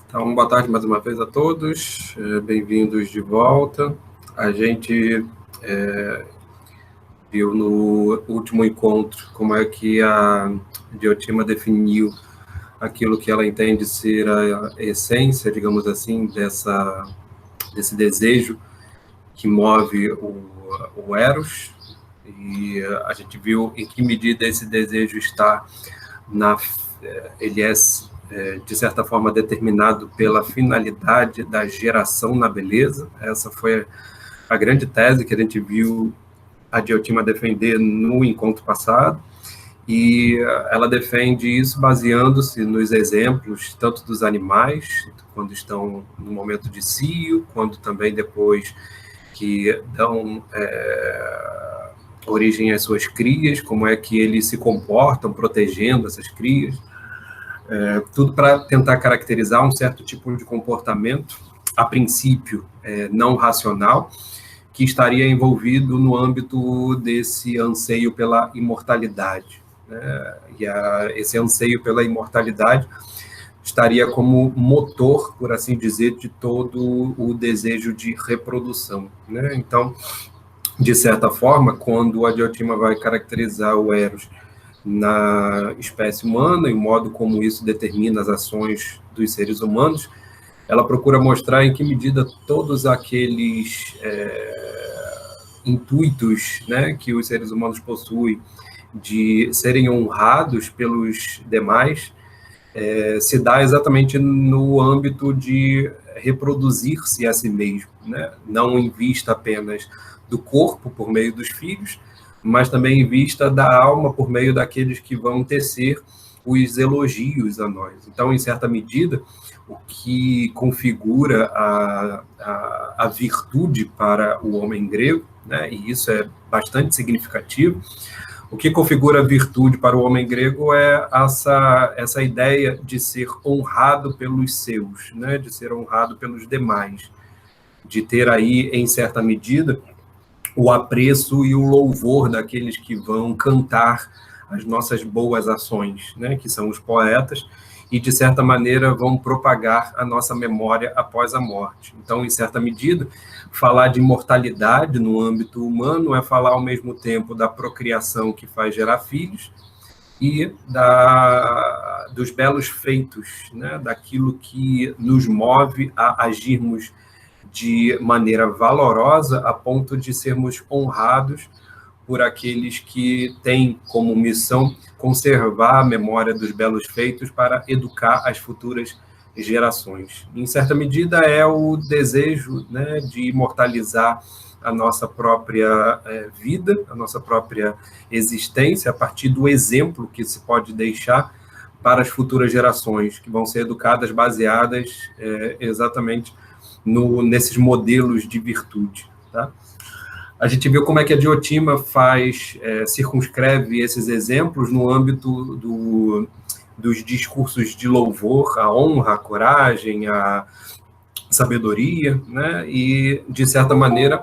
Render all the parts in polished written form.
Então, boa tarde mais uma vez a todos, bem-vindos de volta. A gente viu no último encontro como é que a Diotima definiu aquilo que ela entende ser a essência, digamos assim, desse desejo que move o Eros, e a gente viu em que medida esse desejo está ele é de certa forma, determinado pela finalidade da geração na beleza. Essa foi a grande tese que a gente viu a Diotima defender no encontro passado, e ela defende isso baseando-se nos exemplos, tanto dos animais, quando estão no momento de cio, quando também depois que dão origem às suas crias, como é que eles se comportam protegendo essas crias, tudo para tentar caracterizar um certo tipo de comportamento, a princípio não racional, que estaria envolvido no âmbito desse anseio pela imortalidade, né? E esse anseio pela imortalidade estaria como motor, por assim dizer, de todo o desejo de reprodução, né? Então, de certa forma, quando a Diotima vai caracterizar o Eros na espécie humana e o modo como isso determina as ações dos seres humanos, ela procura mostrar em que medida todos aqueles intuitos, né, que os seres humanos possuem de serem honrados pelos demais se dá exatamente no âmbito de reproduzir-se a si mesmo, né? Não em vista apenas do corpo por meio dos filhos, mas também em vista da alma por meio daqueles que vão tecer os elogios a nós. Então, em certa medida, o que configura a virtude para o homem grego, né, e isso é bastante significativo, o que configura a virtude para o homem grego é essa ideia de ser honrado pelos seus, né, de ser honrado pelos demais, de ter aí, em certa medida, o apreço e o louvor daqueles que vão cantar as nossas boas ações, né, que são os poetas, e, de certa maneira, vão propagar a nossa memória após a morte. Então, em certa medida, falar de imortalidade no âmbito humano é falar, ao mesmo tempo, da procriação que faz gerar filhos e dos belos feitos, né, daquilo que nos move a agirmos de maneira valorosa a ponto de sermos honrados por aqueles que têm como missão conservar a memória dos belos feitos para educar as futuras gerações. Em certa medida, é o desejo, né, de imortalizar a nossa própria vida, a nossa própria existência, a partir do exemplo que se pode deixar para as futuras gerações, que vão ser educadas baseadas exatamente nesses modelos de virtude, tá? A gente viu como é que a Diotima circunscreve esses exemplos no âmbito dos discursos de louvor, a honra, a coragem, a sabedoria, né? E, de certa maneira,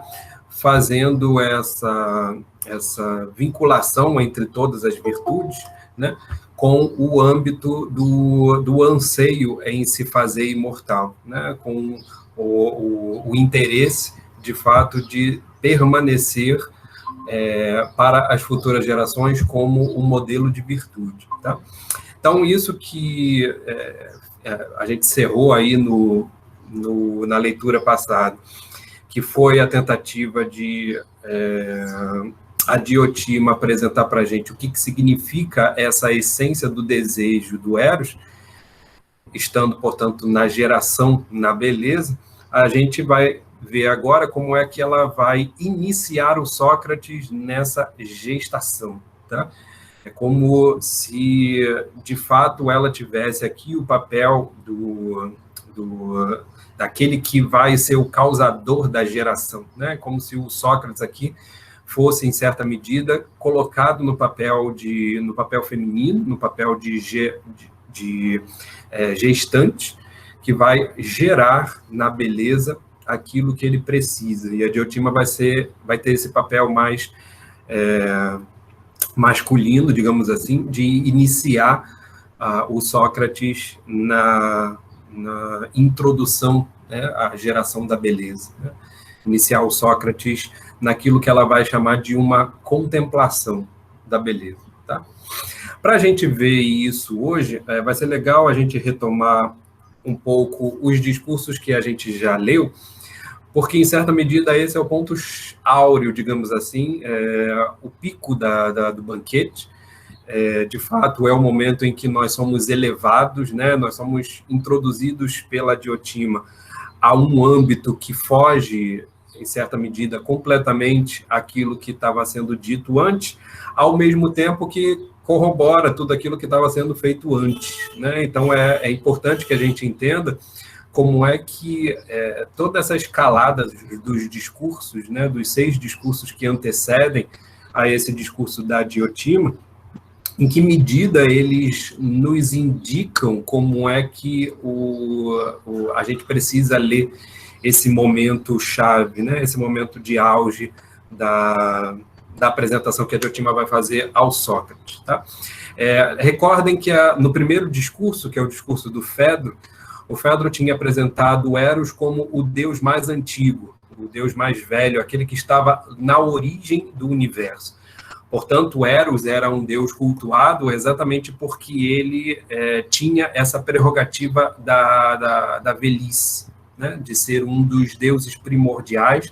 fazendo essa vinculação entre todas as virtudes, né, com o âmbito do anseio em se fazer imortal, né, com o interesse, de fato, de permanecer para as futuras gerações como um modelo de virtude, tá? Então, isso que a gente cerrou aí na leitura passada, que foi a tentativa de a Diotima apresentar para a gente o que significa essa essência do desejo do Eros, estando, portanto, na geração, na beleza. A gente vai ver agora como é que ela vai iniciar o Sócrates nessa gestação, tá? É como se, de fato, ela tivesse aqui o papel daquele que vai ser o causador da geração, né? Como se o Sócrates aqui fosse, em certa medida, colocado no papel feminino, no papel de gestante, que vai gerar na beleza aquilo que ele precisa. E a Diotima vai ter esse papel mais masculino, digamos assim, de iniciar o Sócrates na introdução, né, à geração da beleza, né? Iniciar o Sócrates naquilo que ela vai chamar de uma contemplação da beleza. Tá? Para a gente ver isso hoje, vai ser legal a gente retomar um pouco os discursos que a gente já leu, porque, em certa medida, esse é o ponto áureo, digamos assim, o pico do banquete. De fato, é o momento em que nós somos elevados, né? Nós somos introduzidos pela Diotima a um âmbito que foge, em certa medida, completamente aquilo que estava sendo dito antes, ao mesmo tempo que corrobora tudo aquilo que estava sendo feito antes, né? Então, é importante que a gente entenda como é que toda essa escalada dos discursos, né, dos 6 discursos que antecedem a esse discurso da Diotima, em que medida eles nos indicam como é que a gente precisa ler esse momento chave, né, esse momento de auge da apresentação que a Diotima vai fazer ao Sócrates. Tá? Recordem que no primeiro discurso, que é o discurso do Fedro, o Fedro tinha apresentado Eros como o deus mais antigo, o deus mais velho, aquele que estava na origem do universo. Portanto, Eros era um deus cultuado exatamente porque ele tinha essa prerrogativa da velhice, né? De ser um dos deuses primordiais,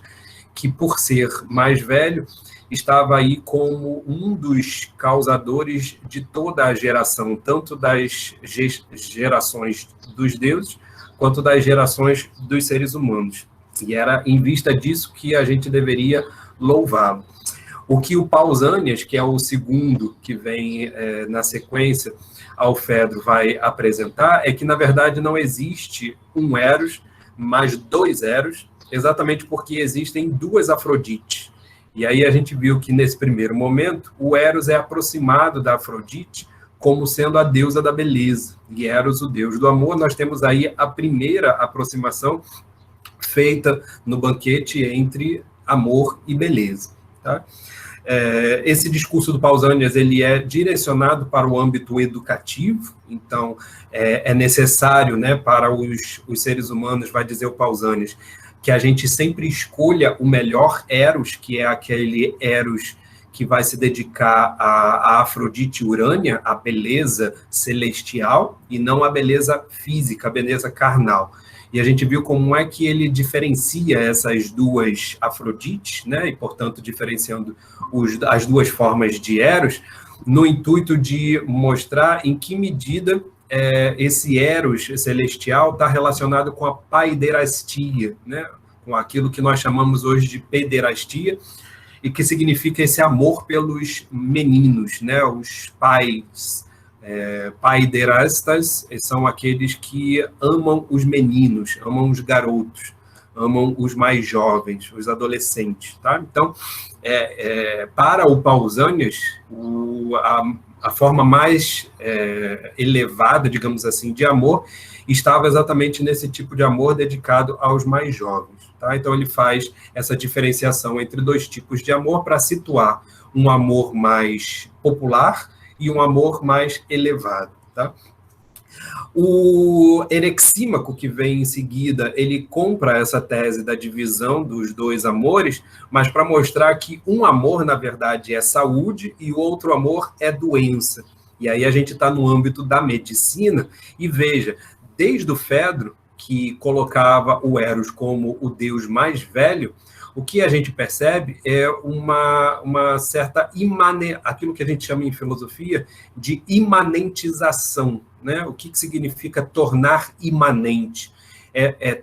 que, por ser mais velho, estava aí como um dos causadores de toda a geração, tanto das gerações dos deuses, quanto das gerações dos seres humanos. E era em vista disso que a gente deveria louvá-lo. O que o Pausanias, que é o segundo que vem na sequência ao Fedro, vai apresentar, é que, na verdade, não existe um Eros, mas 2 Eros, exatamente porque existem 2 Afrodites. E aí a gente viu que, nesse primeiro momento, o Eros é aproximado da Afrodite como sendo a deusa da beleza. E Eros, o deus do amor, nós temos aí a primeira aproximação feita no banquete entre amor e beleza. Tá? Esse discurso do Pausanias, ele é direcionado para o âmbito educativo, então é necessário, né, para os seres humanos, vai dizer o Pausanias, que a gente sempre escolha o melhor Eros, que é aquele Eros que vai se dedicar a Afrodite Urânia, a beleza celestial, e não a beleza física, a beleza carnal. E a gente viu como é que ele diferencia essas 2 Afrodites, né, e, portanto, diferenciando as 2 formas de Eros, no intuito de mostrar em que medida esse Eros celestial está relacionado com a paiderastia, né, com aquilo que nós chamamos hoje de pederastia, e que significa esse amor pelos meninos, né, os pais. Paiderastas são aqueles que amam os meninos, amam os garotos, amam os mais jovens, os adolescentes. Tá? Então, para o Pausanias, a forma mais elevada, digamos assim, de amor, estava exatamente nesse tipo de amor dedicado aos mais jovens. Tá? Então, ele faz essa diferenciação entre 2 tipos de amor para situar um amor mais popular e um amor mais elevado. Tá? O Erexímaco, que vem em seguida, ele compra essa tese da divisão dos 2 amores, mas para mostrar que um amor, na verdade, é saúde e o outro amor é doença. E aí a gente está no âmbito da medicina, e veja, desde o Fedro, que colocava o Eros como o deus mais velho, o que a gente percebe é uma certa aquilo que a gente chama em filosofia de imanentização, né? O que significa tornar imanente?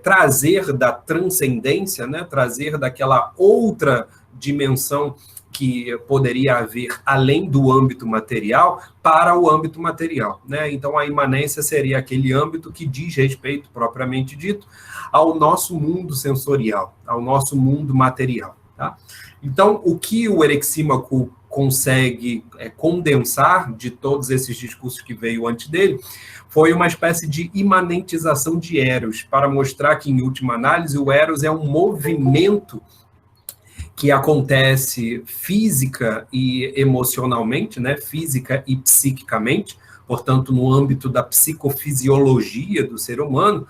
Trazer da transcendência, né? Trazer daquela outra dimensão que poderia haver além do âmbito material para o âmbito material, né? Então, a imanência seria aquele âmbito que diz respeito, propriamente dito, ao nosso mundo sensorial, ao nosso mundo material. Tá? Então, o que o Erexímaco consegue condensar de todos esses discursos que veio antes dele foi uma espécie de imanentização de Eros, para mostrar que, em última análise, o Eros é um movimento que acontece física e emocionalmente, né? Física e psiquicamente, portanto, no âmbito da psicofisiologia do ser humano,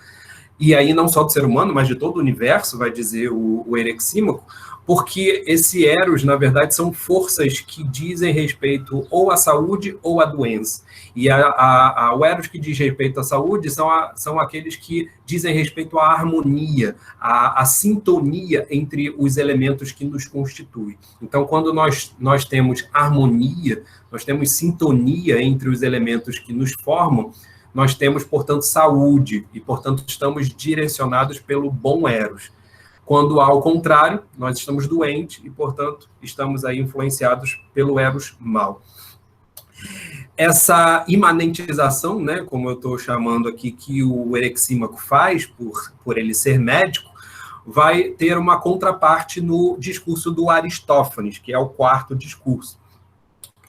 e aí não só do ser humano, mas de todo o universo, vai dizer o Erexímaco, porque esse Eros, na verdade, são forças que dizem respeito ou à saúde ou à doença. E o Eros que diz respeito à saúde são aqueles que dizem respeito à harmonia, à sintonia entre os elementos que nos constituem. Então, quando nós temos harmonia, nós temos sintonia entre os elementos que nos formam, nós temos, portanto, saúde, e, portanto, estamos direcionados pelo bom Eros. Quando, ao contrário, nós estamos doentes e, portanto, estamos aí influenciados pelo Eros mal. Essa imanentização, né, como eu estou chamando aqui, que o Erexímaco faz, por ele ser médico, vai ter uma contraparte no discurso do Aristófanes, que é o quarto discurso.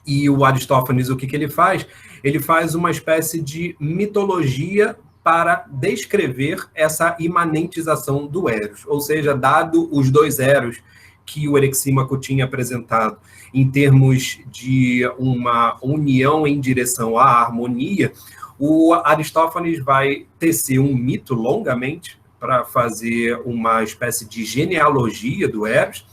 E o Aristófanes, o que ele faz? Ele faz uma espécie de mitologia para descrever essa imanentização do Eros, ou seja, dado os dois Eros que o Erexímaco tinha apresentado em termos de uma união em direção à harmonia, o Aristófanes vai tecer um mito longamente para fazer uma espécie de genealogia do Eros,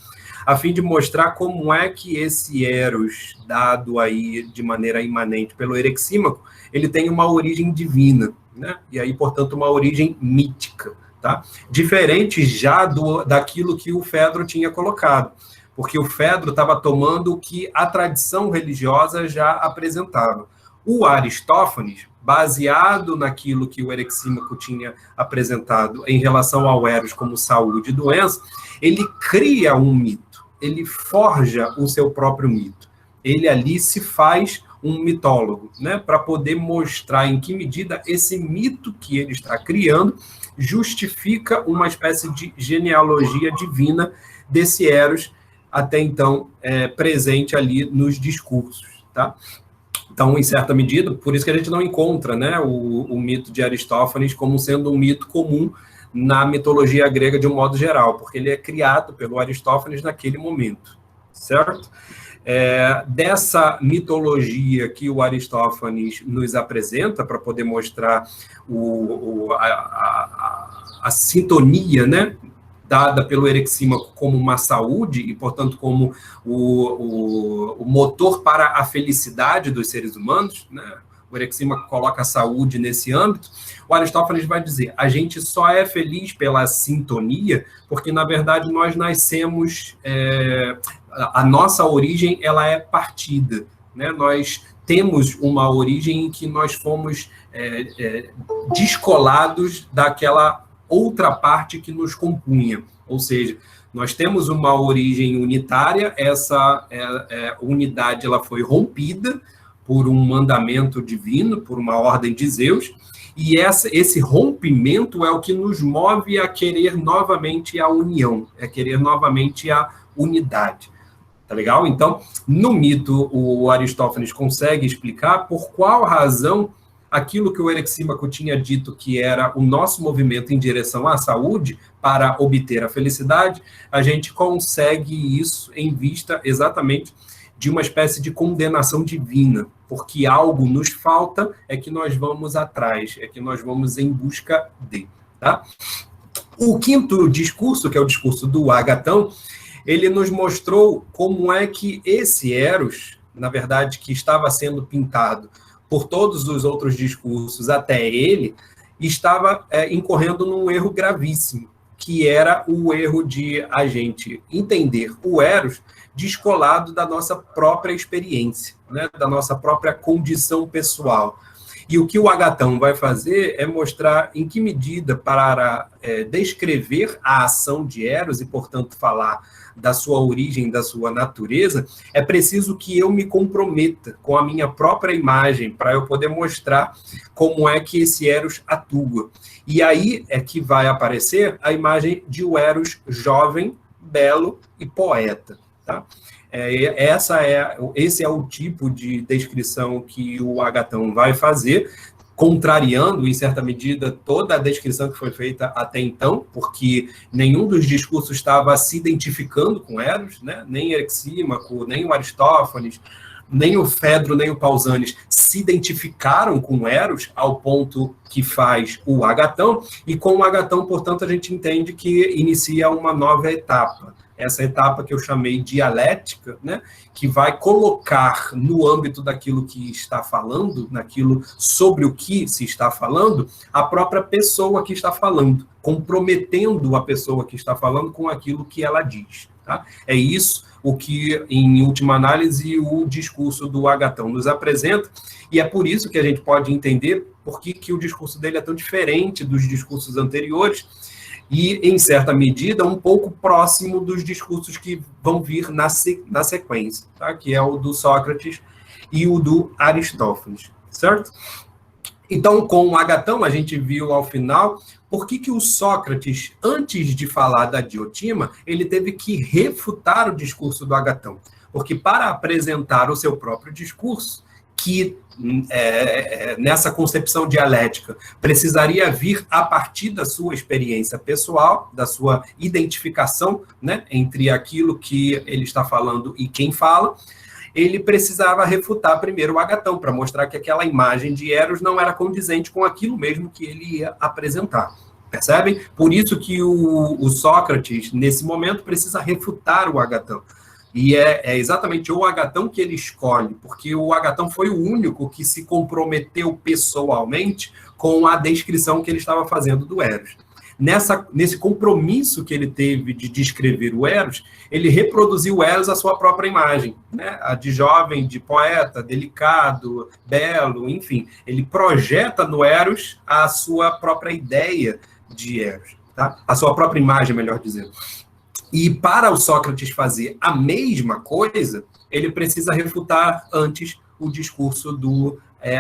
a fim de mostrar como é que esse Eros, dado aí de maneira imanente pelo Erexímaco, ele tem uma origem divina, né? E aí, portanto, uma origem mítica, tá? Diferente já daquilo que o Fedro tinha colocado, porque o Fedro estava tomando o que a tradição religiosa já apresentava. O Aristófanes, baseado naquilo que o Erexímaco tinha apresentado em relação ao Eros como saúde e doença, ele cria um mito, ele forja o seu próprio mito. Ele ali se faz um mitólogo, né, para poder mostrar em que medida esse mito que ele está criando justifica uma espécie de genealogia divina desse Eros, até então presente ali nos discursos, tá? Então, em certa medida, por isso que a gente não encontra, né, o mito de Aristófanes como sendo um mito comum na mitologia grega de um modo geral, porque ele é criado pelo Aristófanes naquele momento, certo? Dessa mitologia que o Aristófanes nos apresenta para poder mostrar a sintonia, né, dada pelo Erexímaco como uma saúde e, portanto, como o motor para a felicidade dos seres humanos, né? O Erexímaco coloca a saúde nesse âmbito. O Aristófanes vai dizer, a gente só é feliz pela sintonia porque, na verdade, nós nascemos... a nossa origem ela é partida, né? Nós temos uma origem em que nós fomos descolados daquela outra parte que nos compunha, ou seja, nós temos uma origem unitária, essa unidade ela foi rompida por um mandamento divino, por uma ordem de Zeus, e esse rompimento é o que nos move a querer novamente a união, querer novamente a unidade. Tá legal? Então, no mito, o Aristófanes consegue explicar por qual razão aquilo que o Erexímaco tinha dito que era o nosso movimento em direção à saúde para obter a felicidade, a gente consegue isso em vista exatamente de uma espécie de condenação divina, porque algo nos falta, é que nós vamos atrás, é que nós vamos em busca de, tá? O quinto discurso, que é o discurso do Agatão, ele nos mostrou como é que esse Eros, na verdade, que estava sendo pintado por todos os outros discursos até ele, estava incorrendo num erro gravíssimo, que era o erro de a gente entender o Eros descolado da nossa própria experiência, né, da nossa própria condição pessoal. E o que o Agatão vai fazer é mostrar em que medida, para descrever a ação de Eros e, portanto, falar da sua origem, da sua natureza, é preciso que eu me comprometa com a minha própria imagem para eu poder mostrar como é que esse Eros atua. E aí é que vai aparecer a imagem de o Eros jovem, belo e poeta. Tá? Esse é o tipo de descrição que o Agatão vai fazer, contrariando, em certa medida, toda a descrição que foi feita até então, porque nenhum dos discursos estava se identificando com Eros, né? Nem Erixímaco, nem o Aristófanes, nem o Fedro, nem o Pausanias se identificaram com Eros ao ponto que faz o Agatão, e com o Agatão, portanto, a gente entende que inicia uma nova etapa. Essa etapa que eu chamei dialética, né, que vai colocar no âmbito daquilo que está falando, naquilo sobre o que se está falando, a própria pessoa que está falando, comprometendo a pessoa que está falando com aquilo que ela diz. Tá? É isso o que, em última análise, o discurso do Agatão nos apresenta, e é por isso que a gente pode entender por que o discurso dele é tão diferente dos discursos anteriores, e, em certa medida, um pouco próximo dos discursos que vão vir na sequência, tá? Que é o do Sócrates e o do Aristófanes, certo? Então, com o Agatão, a gente viu ao final por que o Sócrates, antes de falar da Diotima, ele teve que refutar o discurso do Agatão. Porque, para apresentar o seu próprio discurso, que nessa concepção dialética precisaria vir a partir da sua experiência pessoal, da sua identificação, né, entre aquilo que ele está falando e quem fala, ele precisava refutar primeiro o Agatão, para mostrar que aquela imagem de Eros não era condizente com aquilo mesmo que ele ia apresentar. Percebem? Por isso que o Sócrates, nesse momento, precisa refutar o Agatão. E é exatamente o Agatão que ele escolhe, porque o Agatão foi o único que se comprometeu pessoalmente com a descrição que ele estava fazendo do Eros. Nesse compromisso que ele teve de descrever o Eros, ele reproduziu o Eros à sua própria imagem, né? A de jovem, de poeta, delicado, belo, enfim. Ele projeta no Eros a sua própria ideia de Eros, tá? A sua própria imagem, melhor dizendo. E para o Sócrates fazer a mesma coisa, ele precisa refutar antes o discurso do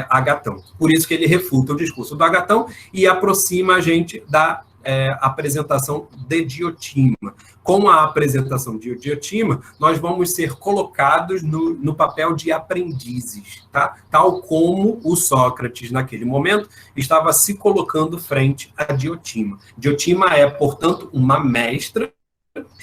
Agatão. Por isso que ele refuta o discurso do Agatão e aproxima a gente da apresentação de Diotima. Com a apresentação de Diotima, nós vamos ser colocados no papel de aprendizes, tá? Tal como o Sócrates, naquele momento, estava se colocando frente a Diotima. Diotima é, portanto, uma mestra,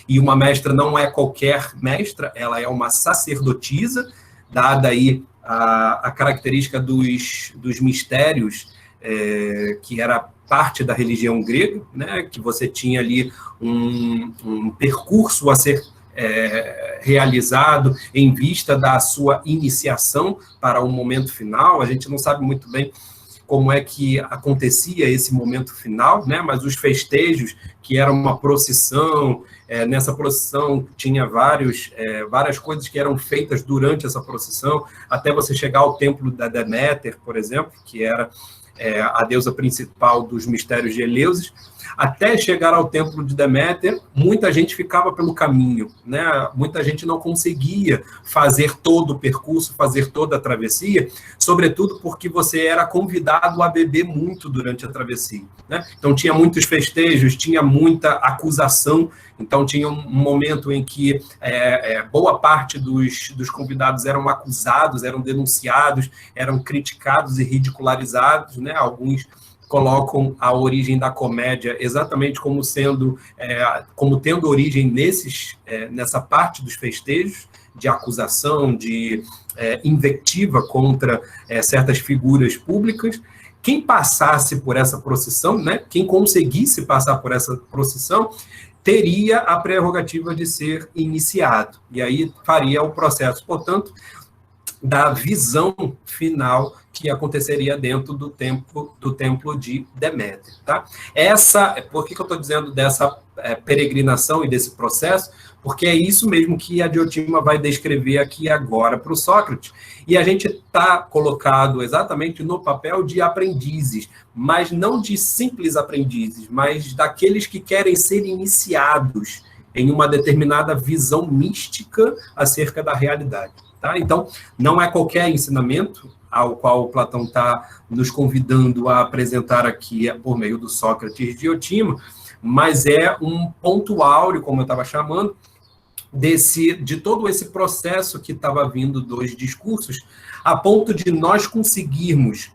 e uma mestra não é qualquer mestra, ela é uma sacerdotisa, dada aí a característica dos mistérios, que era parte da religião grega, né, que você tinha ali um percurso a ser realizado em vista da sua iniciação para o momento final. A gente não sabe muito bem como é que acontecia esse momento final, né? Mas os festejos, que era uma procissão, nessa procissão tinha várias coisas que eram feitas durante essa procissão, até você chegar ao templo da Deméter, por exemplo, que era a deusa principal dos mistérios de Eleusis. Até chegar ao templo de Deméter, muita gente ficava pelo caminho, né? Muita gente não conseguia fazer todo o percurso, fazer toda a travessia, sobretudo porque você era convidado a beber muito durante a travessia, né? Então tinha muitos festejos, tinha muita acusação, então tinha um momento em que boa parte dos convidados eram acusados, eram denunciados, eram criticados e ridicularizados, né? Alguns colocam a origem da comédia exatamente como tendo origem nessa parte dos festejos, de acusação, de invectiva contra certas figuras públicas. Quem passasse por essa procissão, né, quem conseguisse passar por essa procissão, teria a prerrogativa de ser iniciado, e aí faria o processo, portanto, da visão final que aconteceria dentro do templo de Deméter, tá? Por que eu estou dizendo dessa peregrinação e desse processo? Porque é isso mesmo que a Diotima vai descrever aqui agora para o Sócrates. E a gente está colocado exatamente no papel de aprendizes, mas não de simples aprendizes, mas daqueles que querem ser iniciados em uma determinada visão mística acerca da realidade. Tá? Então, não é qualquer ensinamento ao qual Platão está nos convidando a apresentar aqui por meio do Sócrates e Diotima, mas é um ponto áureo, como eu estava chamando, de todo esse processo que estava vindo dos discursos, a ponto de nós conseguirmos,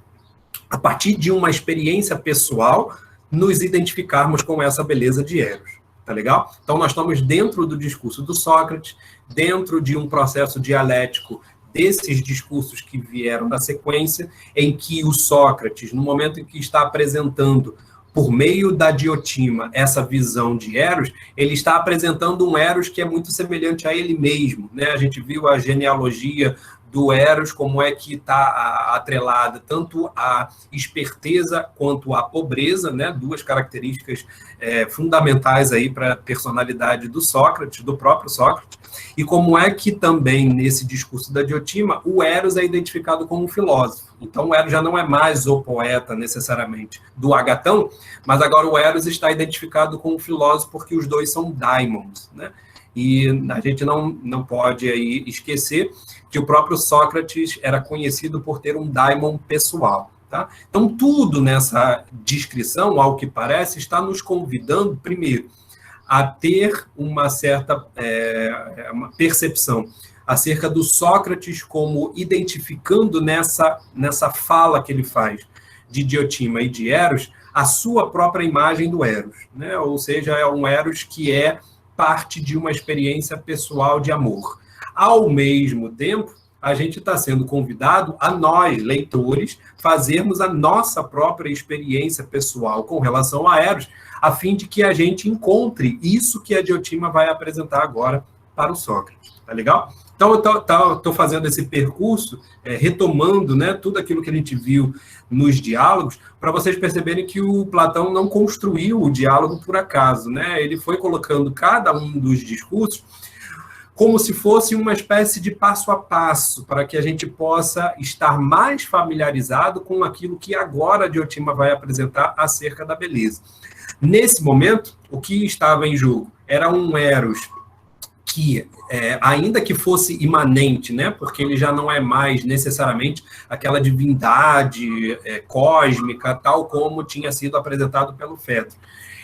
a partir de uma experiência pessoal, nos identificarmos com essa beleza de Eros. Tá legal? Então, nós estamos dentro do discurso do Sócrates, dentro de um processo dialético desses discursos que vieram na sequência, em que o Sócrates, no momento em que está apresentando, por meio da Diotima, essa visão de Eros, ele está apresentando um Eros que é muito semelhante a ele mesmo, né? A gente viu a genealogia do Eros, como é que está atrelada tanto à esperteza quanto à pobreza, né? Duas características fundamentais aí para a personalidade do Sócrates, do próprio Sócrates, e como é que também nesse discurso da Diotima o Eros é identificado como um filósofo. Então o Eros já não é mais o poeta necessariamente do Agatão, mas agora o Eros está identificado como um filósofo porque os dois são daimons, né? E a gente não pode aí esquecer que o próprio Sócrates era conhecido por ter um daimon pessoal. Tá? Então, tudo nessa descrição, ao que parece, está nos convidando, primeiro, a ter uma certa uma percepção acerca do Sócrates como identificando nessa fala que ele faz de Diotima e de Eros, a sua própria imagem do Eros, né? Ou seja, é um Eros que é parte de uma experiência pessoal de amor. Ao mesmo tempo, a gente está sendo convidado a nós, leitores, fazermos a nossa própria experiência pessoal com relação a Eros, a fim de que a gente encontre isso que a Diotima vai apresentar agora para o Sócrates. Tá legal? Então, eu estou fazendo esse percurso, retomando, né, tudo aquilo que a gente viu nos diálogos, para vocês perceberem que o Platão não construiu o diálogo por acaso, né? Ele foi colocando cada um dos discursos como se fosse uma espécie de passo a passo, para que a gente possa estar mais familiarizado com aquilo que agora a Diotima vai apresentar acerca da beleza. Nesse momento, o que estava em jogo era um Eros que, ainda que fosse imanente, né, porque ele já não é mais necessariamente aquela divindade cósmica, tal como tinha sido apresentado pelo Fedro.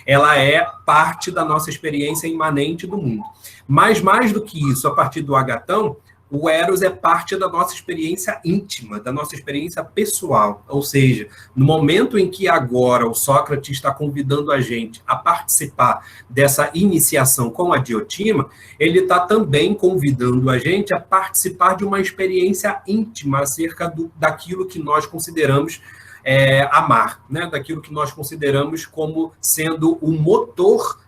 Ela é parte da nossa experiência imanente do mundo. Mas, mais do que isso, a partir do Agatão, o Eros é parte da nossa experiência íntima, da nossa experiência pessoal. Ou seja, no momento em que agora o Sócrates está convidando a gente a participar dessa iniciação com a Diotima, ele está também convidando a gente a participar de uma experiência íntima acerca daquilo que nós consideramos amar, né? Daquilo que nós consideramos como sendo o motor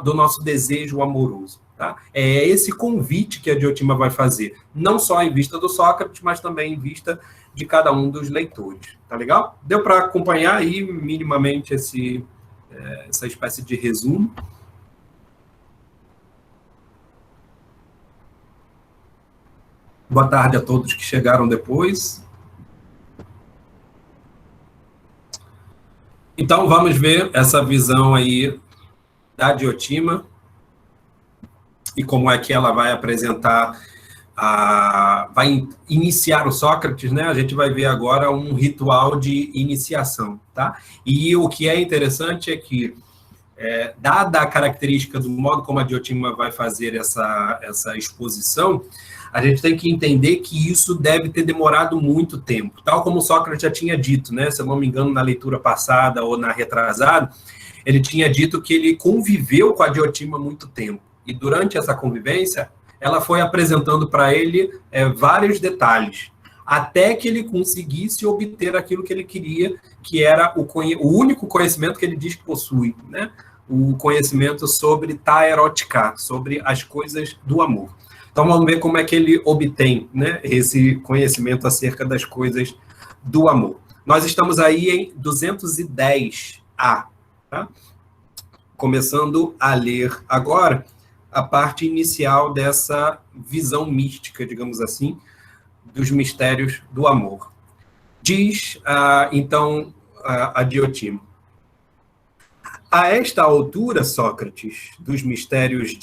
do nosso desejo amoroso. Tá? É esse convite que a Diotima vai fazer, não só em vista do Sócrates, mas também em vista de cada um dos leitores. Tá legal? Deu para acompanhar aí minimamente essa espécie de resumo? Boa tarde a todos que chegaram depois. Então, vamos ver essa visão aí da Diotima e como é que ela vai apresentar, vai iniciar o Sócrates, né? A gente vai ver agora um ritual de iniciação, tá? E o que é interessante é que, dada a característica do modo como a Diotima vai fazer essa exposição, a gente tem que entender que isso deve ter demorado muito tempo, tal como Sócrates já tinha dito, né? Se eu não me engano, na leitura passada ou na retrasada, ele tinha dito que ele conviveu com a Diotima há muito tempo. E durante essa convivência, ela foi apresentando para ele vários detalhes, até que ele conseguisse obter aquilo que ele queria, que era o único conhecimento que ele diz que possui, né? O conhecimento sobre ta erotica, sobre as coisas do amor. Então, vamos ver como é que ele obtém, né, esse conhecimento acerca das coisas do amor. Nós estamos aí em 210A, tá? Começando a ler agora a parte inicial dessa visão mística, digamos assim, dos mistérios do amor. Diz, então, a Diotima: a esta altura, Sócrates, dos mistérios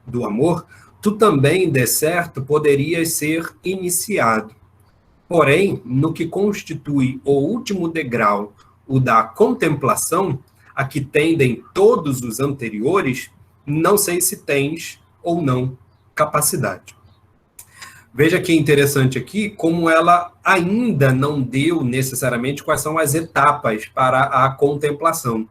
do amor, tu também, de certo, poderias ser iniciado. Porém, no que constitui o último degrau, o da contemplação, a que tendem todos os anteriores, não sei se tens ou não capacidade. Veja que é interessante aqui como ela ainda não deu necessariamente quais são as etapas para a contemplação.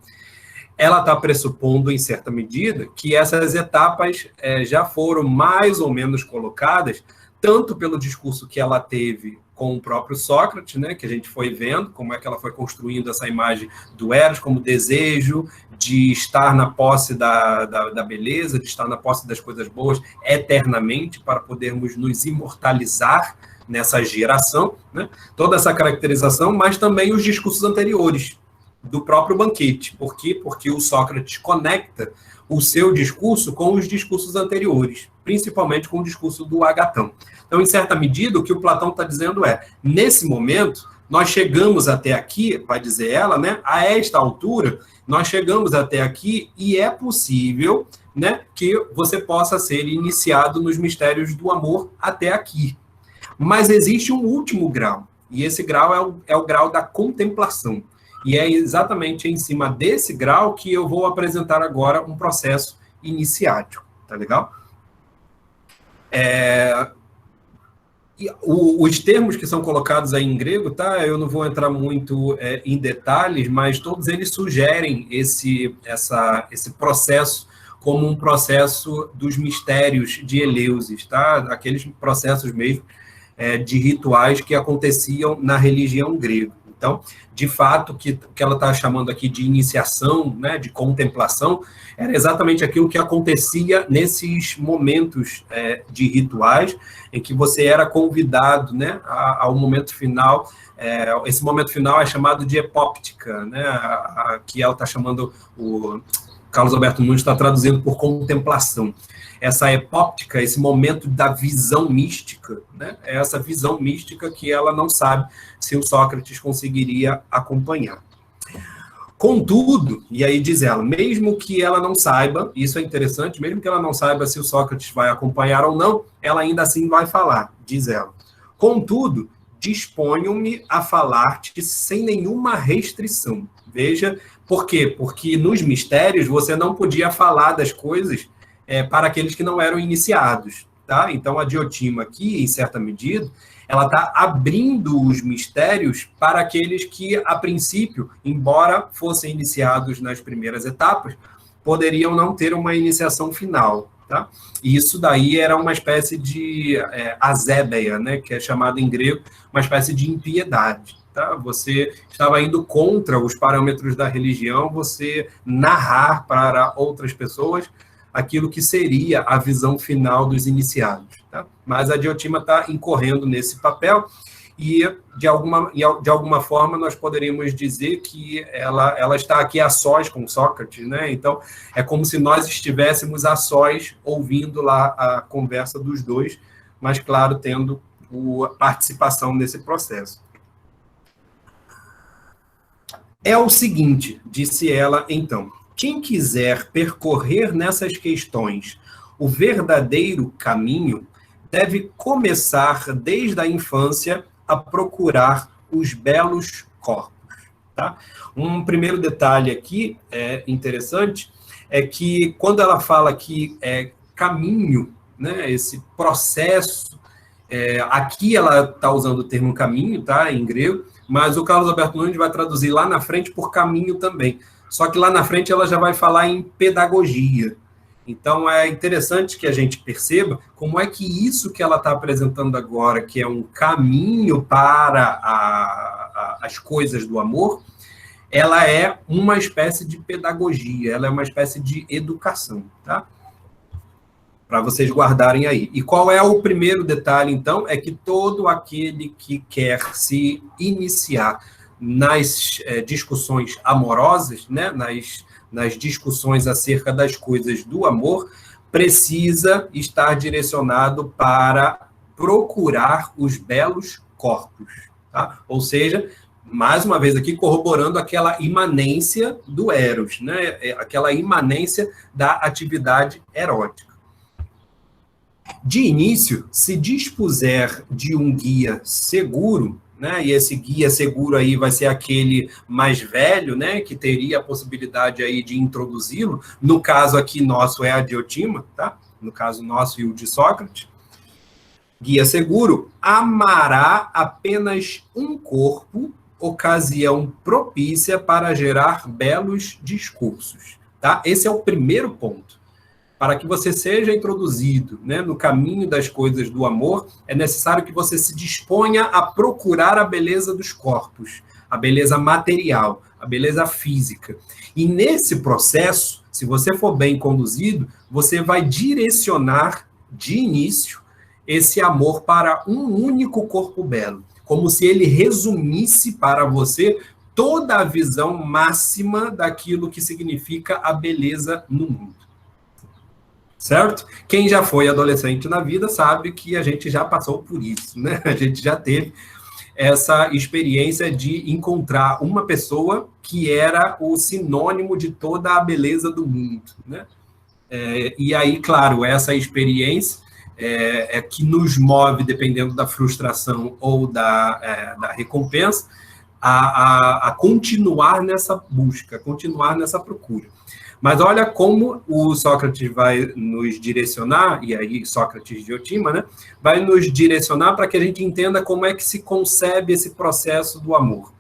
Ela está pressupondo, em certa medida, que essas etapas já foram mais ou menos colocadas, tanto pelo discurso que ela teve com o próprio Sócrates, né, que a gente foi vendo, como é que ela foi construindo essa imagem do Eros como desejo de estar na posse da beleza, de estar na posse das coisas boas eternamente, para podermos nos imortalizar nessa geração, né? Toda essa caracterização, mas também os discursos anteriores do próprio banquete. Por quê? Porque o Sócrates conecta o seu discurso com os discursos anteriores, principalmente com o discurso do Agatão. Então, em certa medida, o que o Platão está dizendo é, nesse momento, nós chegamos até aqui, vai dizer ela, né, a esta altura, nós chegamos até aqui e é possível, né, que você possa ser iniciado nos mistérios do amor até aqui. Mas existe um último grau, e esse grau é o grau da contemplação. E é exatamente em cima desse grau que eu vou apresentar agora um processo iniciático, tá legal? Os termos que são colocados aí em grego, tá? Eu não vou entrar muito em detalhes, mas todos eles sugerem esse processo como um processo dos mistérios de Eleusis, tá? Aqueles processos mesmo de rituais que aconteciam na religião grega. Então, de fato, o que ela está chamando aqui de iniciação, né, de contemplação, era exatamente aquilo que acontecia nesses momentos de rituais, em que você era convidado, né, ao momento final. Esse momento final é chamado de epóptica, né, que ela está chamando, o Carlos Alberto Nunes está traduzindo por contemplação. Essa epóptica, esse momento da visão mística, né? É essa visão mística que ela não sabe se o Sócrates conseguiria acompanhar. Contudo, e aí diz ela, mesmo que ela não saiba, isso é interessante, mesmo que ela não saiba se o Sócrates vai acompanhar ou não, ela ainda assim vai falar, diz ela. Contudo, disponho-me a falar-te sem nenhuma restrição. Veja, por quê? Porque nos mistérios você não podia falar das coisas para aqueles que não eram iniciados, tá? Então, a Diotima aqui, em certa medida, ela está abrindo os mistérios para aqueles que, a princípio, embora fossem iniciados nas primeiras etapas, poderiam não ter uma iniciação final, tá? E isso daí era uma espécie de azébeia, né? Que é chamado em grego uma espécie de impiedade. Tá? Você estava indo contra os parâmetros da religião, você narrar para outras pessoas aquilo que seria a visão final dos iniciados. Tá? Mas a Diotima está incorrendo nesse papel e, de alguma forma, nós poderíamos dizer que ela está aqui a sós com Sócrates, né? Então, é como se nós estivéssemos a sós ouvindo lá a conversa dos dois, mas, claro, tendo a participação nesse processo. É o seguinte, disse ela, então, quem quiser percorrer nessas questões o verdadeiro caminho, deve começar desde a infância a procurar os belos corpos. Tá? Um primeiro detalhe aqui interessante é que quando ela fala que caminho, né, esse processo, aqui ela está usando o termo caminho, tá, em grego, mas o Carlos Alberto Nunes vai traduzir lá na frente por caminho também. Só que lá na frente ela já vai falar em pedagogia. Então, é interessante que a gente perceba como é que isso que ela está apresentando agora, que é um caminho para as coisas do amor, ela é uma espécie de pedagogia, ela é uma espécie de educação, tá? Para vocês guardarem aí. E qual é o primeiro detalhe, então? É que todo aquele que quer se iniciar nas discussões amorosas, né, nas discussões acerca das coisas do amor, precisa estar direcionado para procurar os belos corpos. Tá? Ou seja, mais uma vez aqui corroborando aquela imanência do eros, né, aquela imanência da atividade erótica. De início, se dispuser de um guia seguro, né? E esse guia seguro aí vai ser aquele mais velho, né? Que teria a possibilidade aí de introduzi-lo. No caso aqui nosso é a Diotima, tá? No caso nosso e o de Sócrates. Guia seguro amará apenas um corpo, ocasião propícia para gerar belos discursos, tá? Esse é o primeiro ponto. Para que você seja introduzido, né, no caminho das coisas do amor, é necessário que você se disponha a procurar a beleza dos corpos, a beleza material, a beleza física. E nesse processo, se você for bem conduzido, você vai direcionar de início esse amor para um único corpo belo, como se ele resumisse para você toda a visão máxima daquilo que significa a beleza no mundo. Certo? Quem já foi adolescente na vida sabe que a gente já passou por isso, né? A gente já teve essa experiência de encontrar uma pessoa que era o sinônimo de toda a beleza do mundo, né? E aí, claro, essa experiência é que nos move, dependendo da frustração ou da recompensa, a continuar nessa busca, continuar nessa procura. Mas olha como o Sócrates vai nos direcionar, e aí Sócrates de Diotima, né, vai nos direcionar para que a gente entenda como é que se concebe esse processo do amor.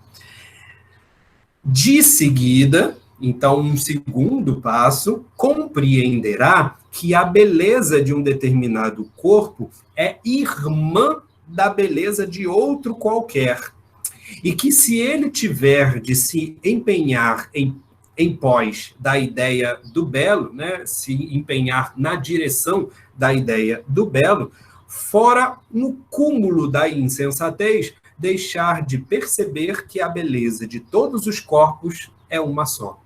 De seguida, então, um segundo passo, compreenderá que a beleza de um determinado corpo é irmã da beleza de outro qualquer. E que se ele tiver de se empenhar em pós da ideia do belo, né, se empenhar na direção da ideia do belo, fora no cúmulo da insensatez, deixar de perceber que a beleza de todos os corpos é uma só.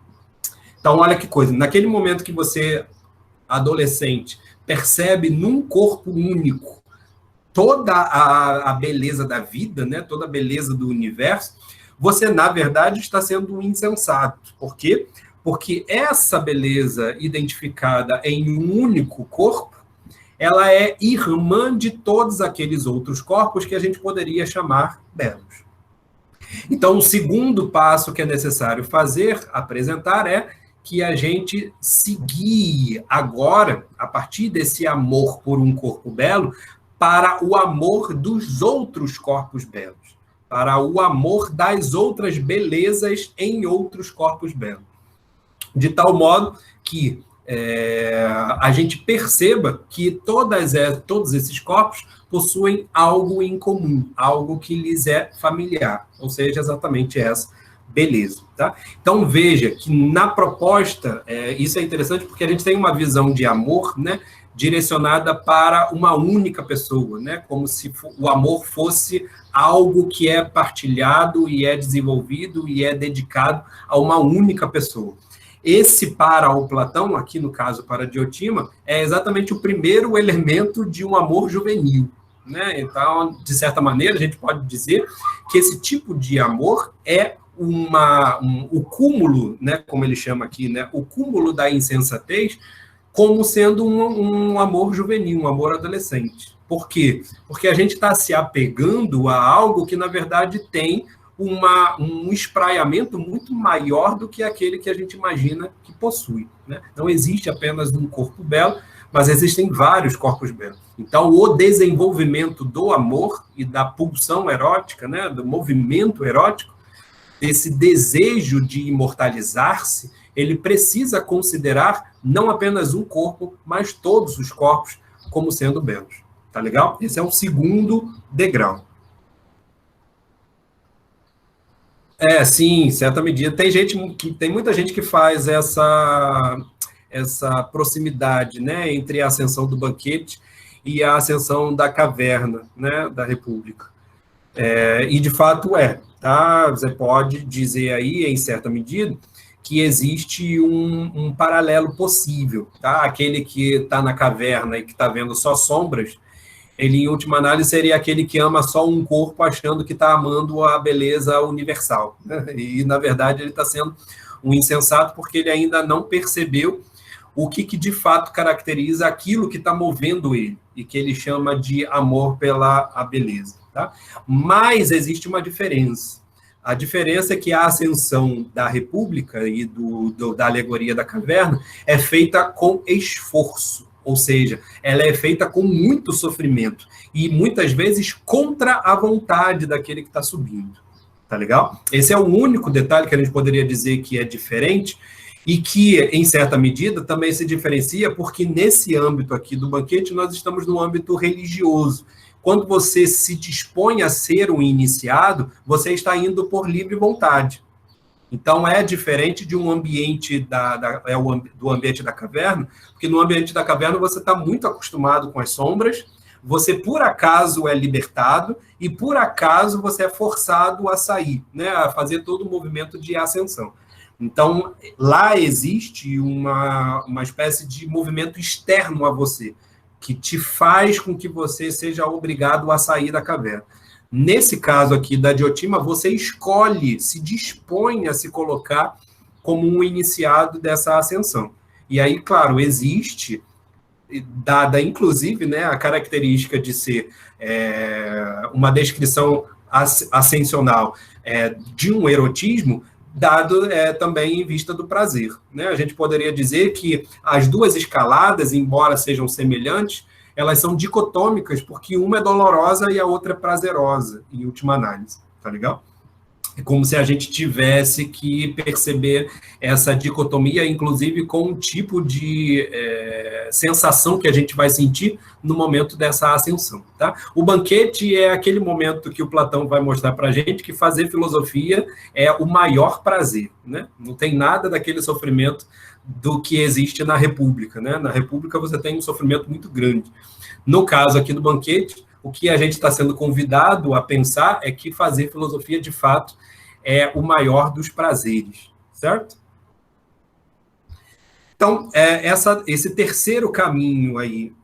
Então, olha que coisa, naquele momento que você, adolescente, percebe num corpo único toda a beleza da vida, né, toda a beleza do universo, você, na verdade, está sendo um insensato. Por quê? Porque essa beleza identificada em um único corpo, ela é irmã de todos aqueles outros corpos que a gente poderia chamar belos. Então, o segundo passo que é necessário fazer, apresentar, é que a gente se guie agora, a partir desse amor por um corpo belo, para o amor dos outros corpos belos, para o amor das outras belezas em outros corpos belos. De tal modo que a gente perceba que todos esses corpos possuem algo em comum, algo que lhes é familiar, ou seja, exatamente essa beleza. Tá? Então, veja que na proposta, isso é interessante porque a gente tem uma visão de amor, né, direcionada para uma única pessoa, né, como se o amor fosse algo que é partilhado e é desenvolvido e é dedicado a uma única pessoa. Esse para o Platão, aqui no caso para Diotima, é exatamente o primeiro elemento de um amor juvenil, né? Então, de certa maneira, a gente pode dizer que esse tipo de amor é o cúmulo, né, como ele chama aqui, né, o cúmulo da insensatez, como sendo um amor juvenil, um amor adolescente. Por quê? Porque a gente está se apegando a algo que, na verdade, tem um espraiamento muito maior do que aquele que a gente imagina que possui, né? Não existe apenas um corpo belo, mas existem vários corpos belos. Então, o desenvolvimento do amor e da pulsão erótica, né, do movimento erótico, desse desejo de imortalizar-se, ele precisa considerar não apenas um corpo, mas todos os corpos como sendo belos. Tá legal? Esse é o segundo degrau. Sim, em certa medida. Tem muita gente que faz essa proximidade, né, entre a ascensão do banquete e a ascensão da caverna, né, da República. E, de fato, tá? Você pode dizer aí, em certa medida, que existe um paralelo possível, tá? Aquele que está na caverna e que está vendo só sombras, ele, em última análise, seria aquele que ama só um corpo, achando que está amando a beleza universal, né? E, na verdade, ele está sendo um insensato porque ele ainda não percebeu o que de fato caracteriza aquilo que está movendo ele, e que ele chama de amor pela a beleza. Tá? Mas existe uma diferença. A diferença é que a ascensão da República e da alegoria da caverna é feita com esforço, ou seja, ela é feita com muito sofrimento e muitas vezes contra a vontade daquele que está subindo. Tá legal? Esse é o único detalhe que a gente poderia dizer que é diferente e que, em certa medida, também se diferencia porque nesse âmbito aqui do banquete nós estamos no âmbito religioso. Quando você se dispõe a ser um iniciado, você está indo por livre vontade. Então, é diferente de um ambiente do ambiente da caverna, porque no ambiente da caverna você está muito acostumado com as sombras, você, por acaso, é libertado e, por acaso, você é forçado a sair, né, a fazer todo o movimento de ascensão. Então, lá existe uma espécie de movimento externo a você, que te faz com que você seja obrigado a sair da caverna. Nesse caso aqui da Diotima, você escolhe, se dispõe a se colocar como um iniciado dessa ascensão. E aí, claro, existe, dada inclusive, né, a característica de ser uma descrição ascensional de um erotismo, dado também em vista do prazer. Né? A gente poderia dizer que as duas escaladas, embora sejam semelhantes, elas são dicotômicas, porque uma é dolorosa e a outra é prazerosa, em última análise. Tá legal? É como se a gente tivesse que perceber essa dicotomia, inclusive com um tipo de sensação que a gente vai sentir no momento dessa ascensão. Tá? O banquete é aquele momento que o Platão vai mostrar para a gente que fazer filosofia é o maior prazer. Né? Não tem nada daquele sofrimento do que existe na República. Né? Na República você tem um sofrimento muito grande. No caso aqui do banquete, o que a gente está sendo convidado a pensar é que fazer filosofia, de fato, é o maior dos prazeres, certo? Então, esse terceiro caminho aí,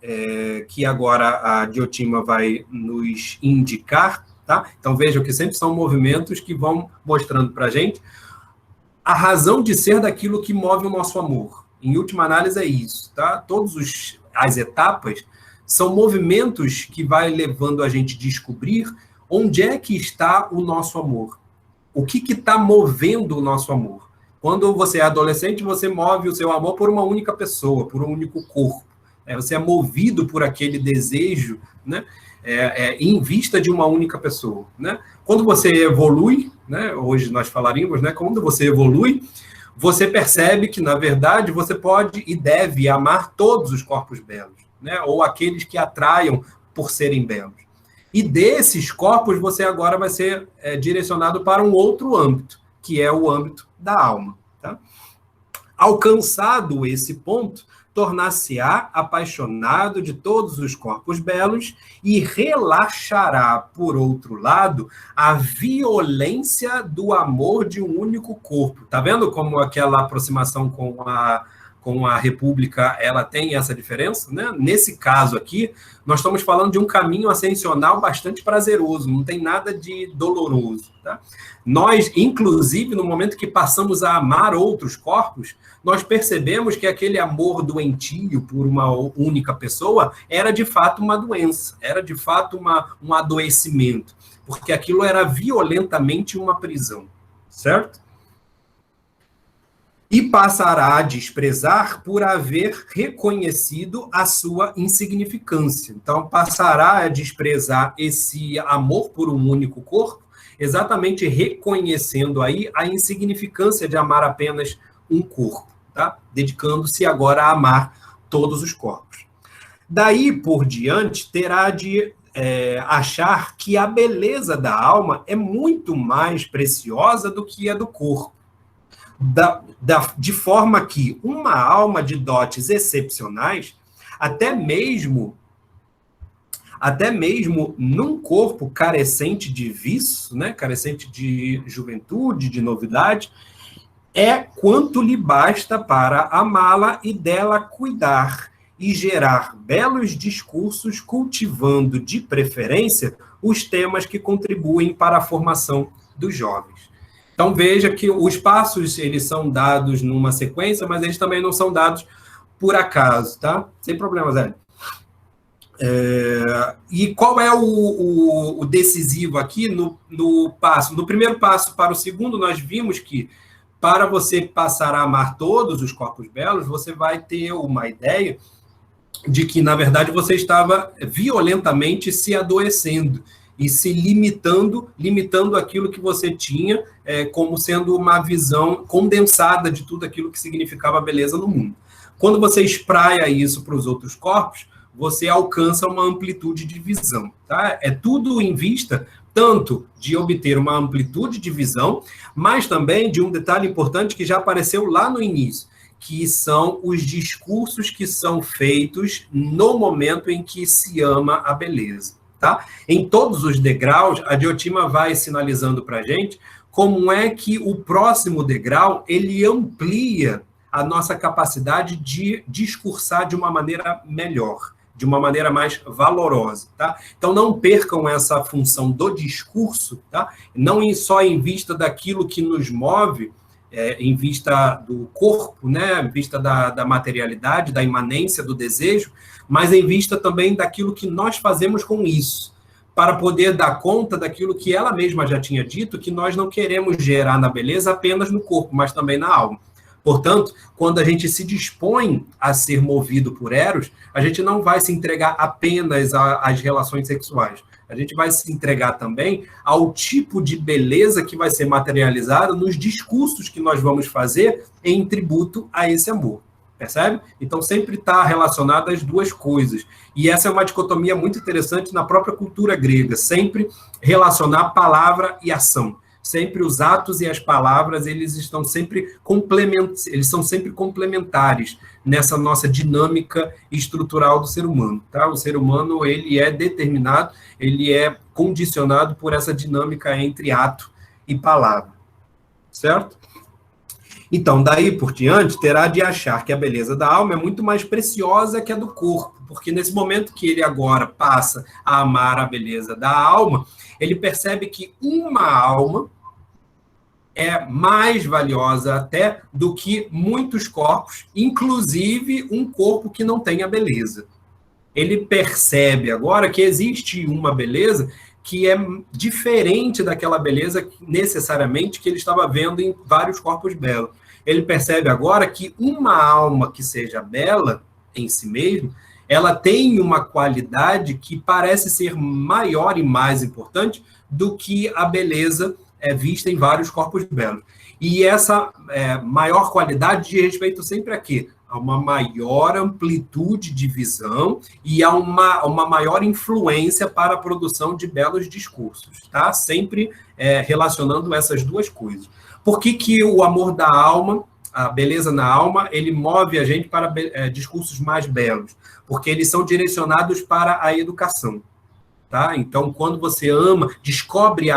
que agora a Diotima vai nos indicar, tá? Então, vejam que sempre são movimentos que vão mostrando para a gente a razão de ser daquilo que move o nosso amor. Em última análise, é isso, tá? Todas as etapas são movimentos que vai levando a gente a descobrir onde é que está o nosso amor. O que está movendo o nosso amor? Quando você é adolescente, você move o seu amor por uma única pessoa, por um único corpo. Você é movido por aquele desejo, né, em vista de uma única pessoa. Né? Quando você evolui, né, hoje nós falaríamos, né, quando você evolui, você percebe que, na verdade, você pode e deve amar todos os corpos belos. Né, ou aqueles que atraiam por serem belos. E desses corpos, você agora vai ser direcionado para um outro âmbito, que é o âmbito da alma. Tá? Alcançado esse ponto, tornar-se-á apaixonado de todos os corpos belos e relaxará, por outro lado, a violência do amor de um único corpo. Tá vendo como aquela aproximação com a República, ela tem essa diferença, né? Nesse caso aqui, nós estamos falando de um caminho ascensional bastante prazeroso, não tem nada de doloroso, tá? Nós, inclusive, no momento que passamos a amar outros corpos, nós percebemos que aquele amor doentio por uma única pessoa era, de fato, uma doença, era, de fato, um adoecimento, porque aquilo era violentamente uma prisão, certo? E passará a desprezar por haver reconhecido a sua insignificância. Então, passará a desprezar esse amor por um único corpo, exatamente reconhecendo aí a insignificância de amar apenas um corpo, tá? Dedicando-se agora a amar todos os corpos. Daí por diante, terá de achar que a beleza da alma é muito mais preciosa do que a do corpo. De forma que uma alma de dotes excepcionais, até mesmo num corpo carecente de vício, né, carecente de juventude, de novidade, é quanto lhe basta para amá-la e dela cuidar e gerar belos discursos, cultivando de preferência os temas que contribuem para a formação dos jovens. Então, veja que os passos, eles são dados numa sequência, mas eles também não são dados por acaso, tá? Sem problema, Zé. E qual é o decisivo aqui no primeiro passo para o segundo? Nós vimos que para você passar a amar todos os corpos belos, você vai ter uma ideia de que, na verdade, você estava violentamente se adoecendo e se limitando aquilo que você tinha como sendo uma visão condensada de tudo aquilo que significava beleza no mundo. Quando você espraia isso para os outros corpos, você alcança uma amplitude de visão. Tá? É tudo em vista, tanto de obter uma amplitude de visão, mas também de um detalhe importante que já apareceu lá no início, que são os discursos que são feitos no momento em que se ama a beleza. Tá? Em todos os degraus, a Diotima vai sinalizando para a gente como é que o próximo degrau ele amplia a nossa capacidade de discursar de uma maneira melhor, de uma maneira mais valorosa, tá? Então, não percam essa função do discurso, tá? Não só em vista daquilo que nos move, em vista do corpo, né? Em vista da materialidade, da imanência do desejo, mas em vista também daquilo que nós fazemos com isso, para poder dar conta daquilo que ela mesma já tinha dito, que nós não queremos gerar na beleza apenas no corpo, mas também na alma. Portanto, quando a gente se dispõe a ser movido por Eros, a gente não vai se entregar apenas às relações sexuais. A gente vai se entregar também ao tipo de beleza que vai ser materializada nos discursos que nós vamos fazer em tributo a esse amor. Percebe? Então, sempre está relacionado às duas coisas. E essa é uma dicotomia muito interessante na própria cultura grega. Sempre relacionar palavra e ação. Sempre os atos e as palavras, eles são sempre complementares nessa nossa dinâmica estrutural do ser humano. Tá? O ser humano ele é determinado, ele é condicionado por essa dinâmica entre ato e palavra. Certo? Então, daí por diante, terá de achar que a beleza da alma é muito mais preciosa que a do corpo, porque nesse momento que ele agora passa a amar a beleza da alma, ele percebe que uma alma é mais valiosa até do que muitos corpos, inclusive um corpo que não tenha beleza. Ele percebe agora que existe uma beleza que é diferente daquela beleza necessariamente que ele estava vendo em vários corpos belos. Ele percebe agora que uma alma que seja bela em si mesma, ela tem uma qualidade que parece ser maior e mais importante do que a beleza vista em vários corpos belos. E essa maior qualidade diz respeito sempre a quê? A uma maior amplitude de visão e a uma maior influência para a produção de belos discursos, tá? Sempre relacionando essas duas coisas. Por que o amor da alma, a beleza na alma, ele move a gente para discursos mais belos? Porque eles são direcionados para a educação. Tá? Então, quando você ama, descobre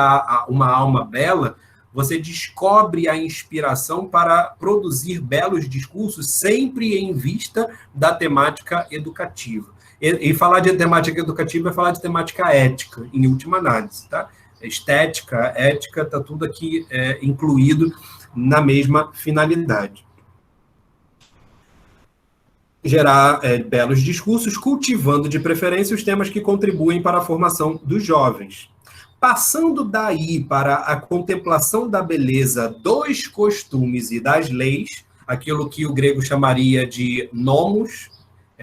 uma alma bela, você descobre a inspiração para produzir belos discursos, sempre em vista da temática educativa. E falar de temática educativa é falar de temática ética, em última análise. Tá? Estética, ética, está tudo aqui incluído na mesma finalidade. Gerar belos discursos, cultivando de preferência os temas que contribuem para a formação dos jovens. Passando daí para a contemplação da beleza dos costumes e das leis, aquilo que o grego chamaria de nomos,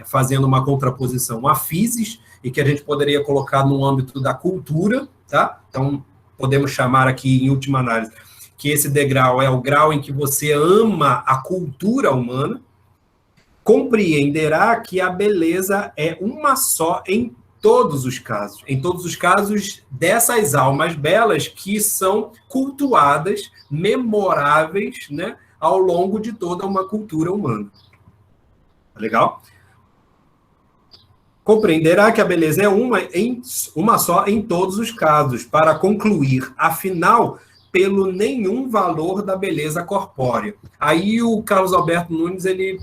fazendo uma contraposição a physis, e que a gente poderia colocar no âmbito da cultura, tá? Então, podemos chamar aqui, em última análise, que esse degrau é o grau em que você ama a cultura humana, compreenderá que a beleza é uma só em todos os casos dessas almas belas que são cultuadas, memoráveis, né, ao longo de toda uma cultura humana. Legal? Compreenderá que a beleza é uma só em todos os casos, para concluir, afinal, pelo nenhum valor da beleza corpórea. Aí o Carlos Alberto Nunes, ele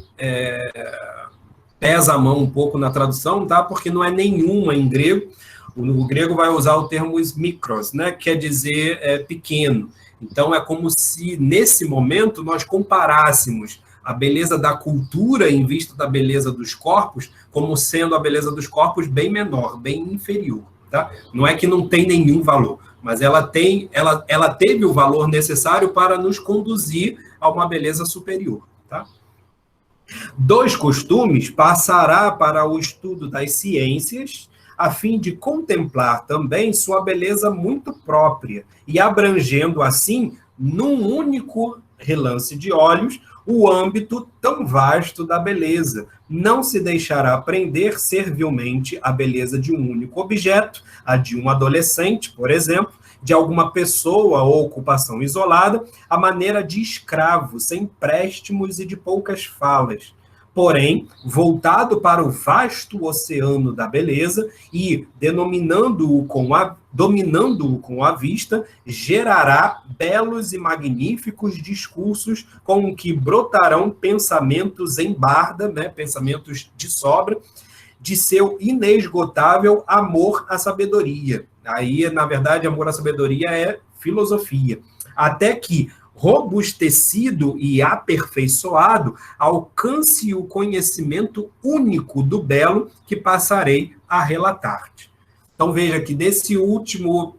pesa a mão um pouco na tradução, tá? Porque não é nenhuma em grego. O grego vai usar o termo mikros, né? Quer dizer pequeno. Então, é como se, nesse momento, nós comparássemos a beleza da cultura em vista da beleza dos corpos, como sendo a beleza dos corpos bem menor, bem inferior. Tá? Não é que não tem nenhum valor, mas ela teve o valor necessário para nos conduzir a uma beleza superior. Tá? Dos costumes passará para o estudo das ciências, a fim de contemplar também sua beleza muito própria, e abrangendo assim, num único relance de olhos, o âmbito tão vasto da beleza. Não se deixará aprender servilmente a beleza de um único objeto, a de um adolescente, por exemplo, de alguma pessoa ou ocupação isolada, a maneira de escravo, sem préstimos e de poucas falas. Porém, voltado para o vasto oceano da beleza e dominando-o com a vista, gerará belos e magníficos discursos com que brotarão pensamentos em barda, né, pensamentos de sobra, de seu inesgotável amor à sabedoria. Aí, na verdade, amor à sabedoria é filosofia. Até que, robustecido e aperfeiçoado, alcance o conhecimento único do belo que passarei a relatar-te. Então, veja que desse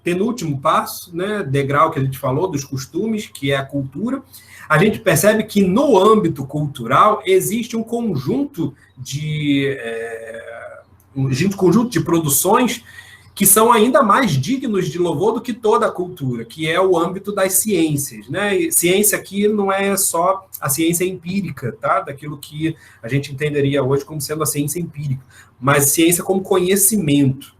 penúltimo passo, né, degrau que a gente falou, dos costumes, que é a cultura, a gente percebe que no âmbito cultural existe um conjunto de produções que são ainda mais dignos de louvor do que toda a cultura, que é o âmbito das ciências, né? E ciência aqui não é só a ciência empírica, tá? Daquilo que a gente entenderia hoje como sendo a ciência empírica, mas ciência como conhecimento,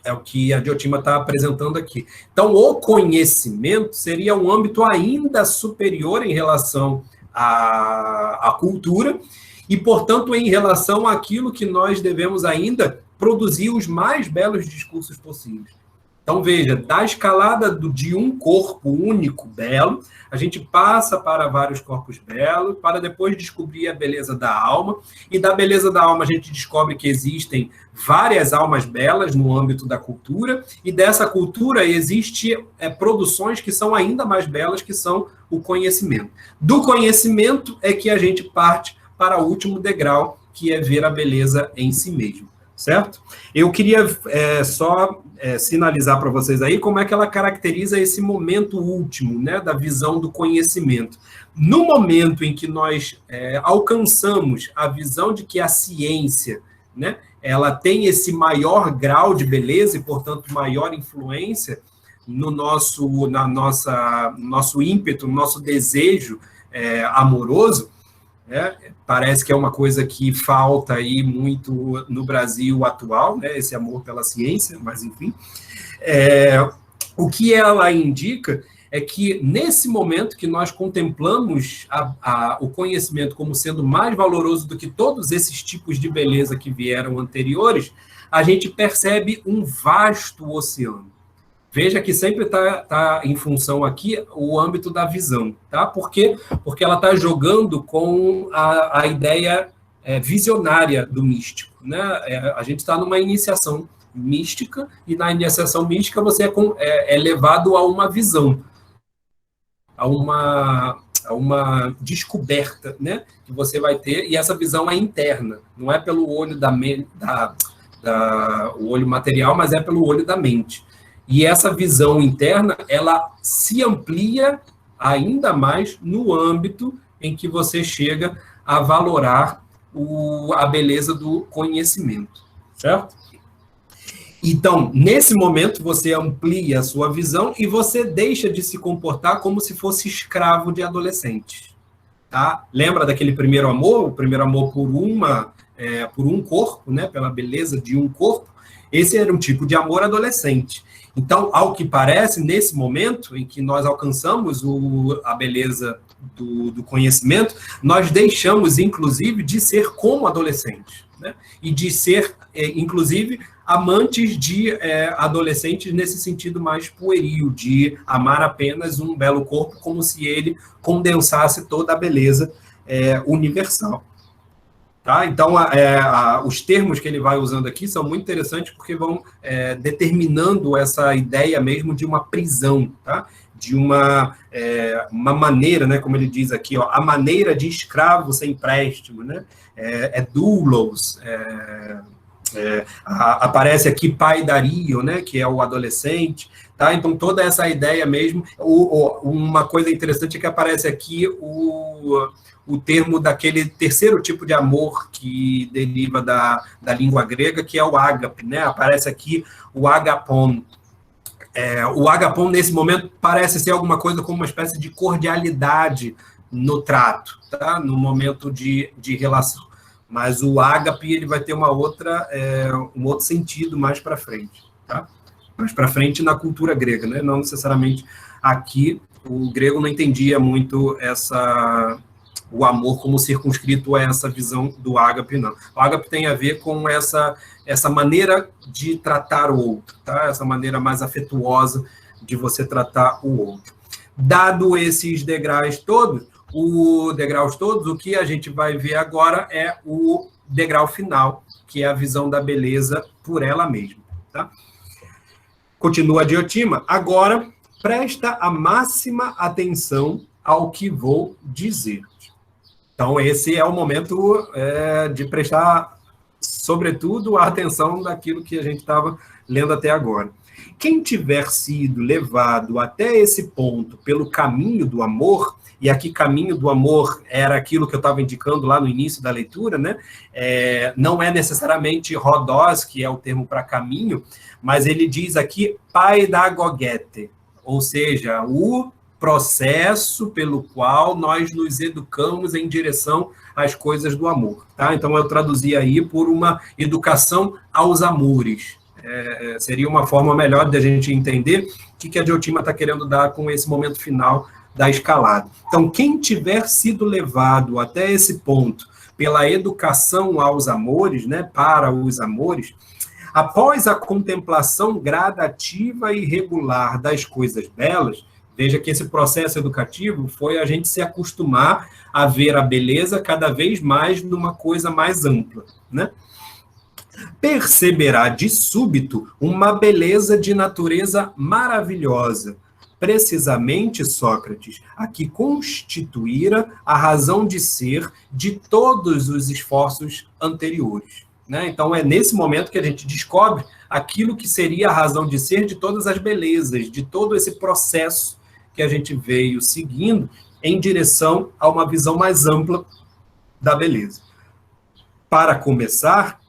é o que a Diotima está apresentando aqui. Então, o conhecimento seria um âmbito ainda superior em relação à cultura, e, portanto, em relação àquilo que nós devemos ainda produzir os mais belos discursos possíveis. Então, veja, da escalada de um corpo único belo, a gente passa para vários corpos belos, para depois descobrir a beleza da alma, e da beleza da alma a gente descobre que existem várias almas belas no âmbito da cultura, e dessa cultura existem produções que são ainda mais belas, que são o conhecimento. Do conhecimento é que a gente parte para o último degrau, que é ver a beleza em si mesmo. Certo? Eu queria só sinalizar para vocês aí como é que ela caracteriza esse momento último, né, da visão do conhecimento. No momento em que nós alcançamos a visão de que a ciência, né, ela tem esse maior grau de beleza e, portanto, maior influência no nosso ímpeto, no nosso desejo amoroso, parece que é uma coisa que falta aí muito no Brasil atual, né, esse amor pela ciência, mas enfim. O que ela indica é que nesse momento que nós contemplamos o conhecimento como sendo mais valoroso do que todos esses tipos de beleza que vieram anteriores, a gente percebe um vasto oceano. Veja que sempre está em função aqui o âmbito da visão, tá? Por quê? Porque ela está jogando com a ideia visionária do místico, né? A gente está numa iniciação mística, e na iniciação mística você é levado a uma visão, a uma descoberta, né? Que você vai ter, e essa visão é interna, não é pelo olho o olho material, mas é pelo olho da mente. E essa visão interna, ela se amplia ainda mais no âmbito em que você chega a valorar a beleza do conhecimento, certo? Então, nesse momento, você amplia a sua visão e você deixa de se comportar como se fosse escravo de adolescente, tá? Lembra daquele primeiro amor? O primeiro amor por um corpo, né? Pela beleza de um corpo. Esse era um tipo de amor adolescente. Então, ao que parece, nesse momento em que nós alcançamos a beleza do conhecimento, nós deixamos, inclusive, de ser como adolescentes, né? E de ser, inclusive, amantes de adolescentes nesse sentido mais pueril, de amar apenas um belo corpo, como se ele condensasse toda a beleza universal. Tá? Então, os termos que ele vai usando aqui são muito interessantes porque vão determinando essa ideia mesmo de uma prisão, tá? De uma maneira, né, como ele diz aqui, ó, a maneira de escravo sem empréstimo, né? Doulos, aparece aqui paidario, né, que é o adolescente, tá? Então, toda essa ideia mesmo, uma coisa interessante é que aparece aqui o termo daquele terceiro tipo de amor que deriva da língua grega, que é o ágape, né? Aparece aqui o agapon. O agapon, nesse momento, parece ser alguma coisa como uma espécie de cordialidade no trato, tá? No momento de relação. Mas o ágape, ele vai ter um outro sentido mais para frente, tá? Mais para frente na cultura grega, né? Não necessariamente aqui. O grego não entendia muito o amor como circunscrito a essa visão do ágape, não. O ágape tem a ver com essa maneira de tratar o outro, tá? Essa maneira mais afetuosa de você tratar o outro. Dado esses degraus todos, o que a gente vai ver agora é o degrau final, que é a visão da beleza por ela mesma, tá? Continua a Diotima. Agora, presta a máxima atenção ao que vou dizer. Então, esse é o momento de prestar, sobretudo, a atenção daquilo que a gente estava lendo até agora. Quem tiver sido levado até esse ponto pelo caminho do amor, e aqui caminho do amor era aquilo que eu estava indicando lá no início da leitura, né? Não é necessariamente rodós, que é o termo para caminho, mas ele diz aqui paidagogete, ou seja, o processo pelo qual nós nos educamos em direção às coisas do amor. Tá? Então, eu traduzi aí por uma educação aos amores. Seria uma forma melhor de a gente entender o que a Diotima está querendo dar com esse momento final da escalada. Então, quem tiver sido levado até esse ponto pela educação aos amores, né, para os amores, após a contemplação gradativa e regular das coisas belas, veja que esse processo educativo foi a gente se acostumar a ver a beleza cada vez mais numa coisa mais ampla, né? Perceberá de súbito uma beleza de natureza maravilhosa, precisamente, Sócrates, a que constituíra a razão de ser de todos os esforços anteriores. Né? Então, é nesse momento que a gente descobre aquilo que seria a razão de ser de todas as belezas, de todo esse processo que a gente veio seguindo em direção a uma visão mais ampla da beleza. Para começar,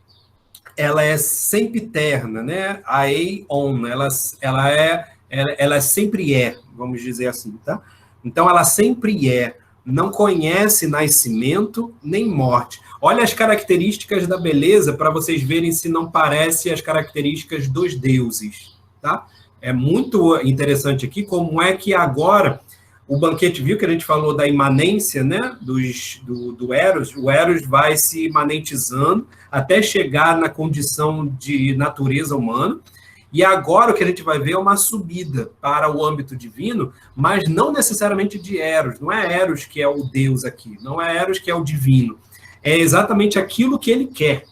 ela é sempiterna, né? A eion, ela sempre é, vamos dizer assim, tá? Então, ela sempre é, não conhece nascimento nem morte. Olha as características da beleza para vocês verem se não parece as características dos deuses, tá? É muito interessante aqui como é que agora o banquete viu que a gente falou da imanência, né, do Eros. O Eros vai se imanentizando até chegar na condição de natureza humana. E agora o que a gente vai ver é uma subida para o âmbito divino, mas não necessariamente de Eros. Não é Eros que é o Deus aqui, não é Eros que é o divino. É exatamente aquilo que ele quer.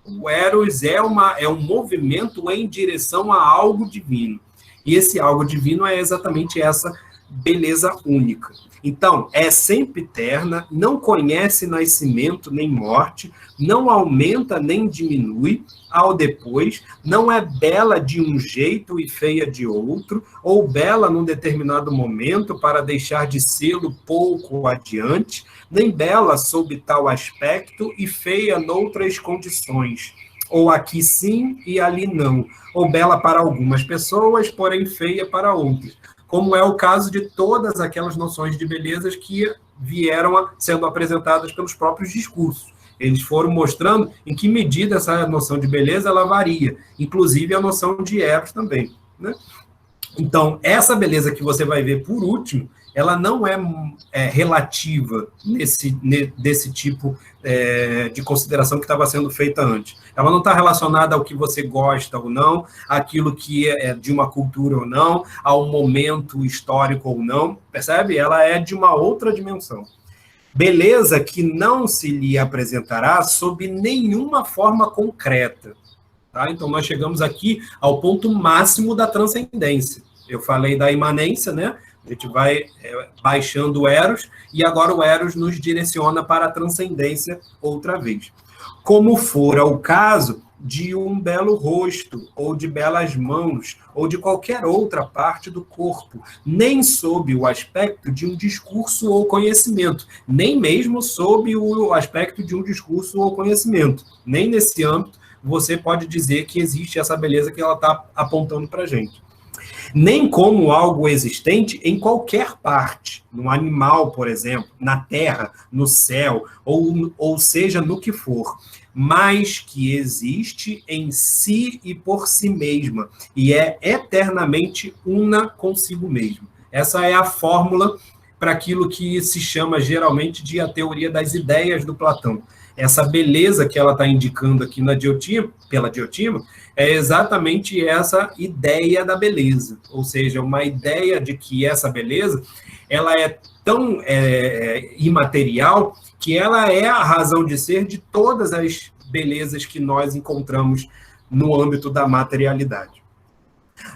O Eros é um movimento em direção a algo divino. E esse algo divino é exatamente essa beleza única. Então, é sempiterna, não conhece nascimento nem morte, não aumenta nem diminui ao depois, não é bela de um jeito e feia de outro, ou bela num determinado momento para deixar de sê-lo pouco adiante, nem bela sob tal aspecto e feia noutras condições, ou aqui sim e ali não, ou bela para algumas pessoas, porém feia para outras, como é o caso de todas aquelas noções de belezas que vieram sendo apresentadas pelos próprios discursos. Eles foram mostrando em que medida essa noção de beleza ela varia, inclusive a noção de Eros também, né? Então, essa beleza que você vai ver por último, ela não é relativa desse tipo de consideração que estava sendo feita antes. Ela não está relacionada ao que você gosta ou não, àquilo que é de uma cultura ou não, ao momento histórico ou não, percebe? Ela é de uma outra dimensão. Beleza que não se lhe apresentará sob nenhuma forma concreta. Tá? Então, nós chegamos aqui ao ponto máximo da transcendência. Eu falei da imanência, né? A gente vai baixando o Eros, e agora o Eros nos direciona para a transcendência outra vez. Como fora o caso de um belo rosto, ou de belas mãos, ou de qualquer outra parte do corpo, nem sob o aspecto de um discurso ou conhecimento, nem mesmo sob o aspecto de um discurso ou conhecimento. Nem nesse âmbito você pode dizer que existe essa beleza que ela está apontando para a gente. Nem como algo existente em qualquer parte, no animal, por exemplo, na terra, no céu, ou seja, no que for, mas que existe em si e por si mesma, e é eternamente una consigo mesma. Essa é a fórmula para aquilo que se chama geralmente de a teoria das ideias do Platão. Essa beleza que ela está indicando aqui na Diotima, pela Diotima, é exatamente essa ideia da beleza, ou seja, uma ideia de que essa beleza ela é tão imaterial que ela é a razão de ser de todas as belezas que nós encontramos no âmbito da materialidade.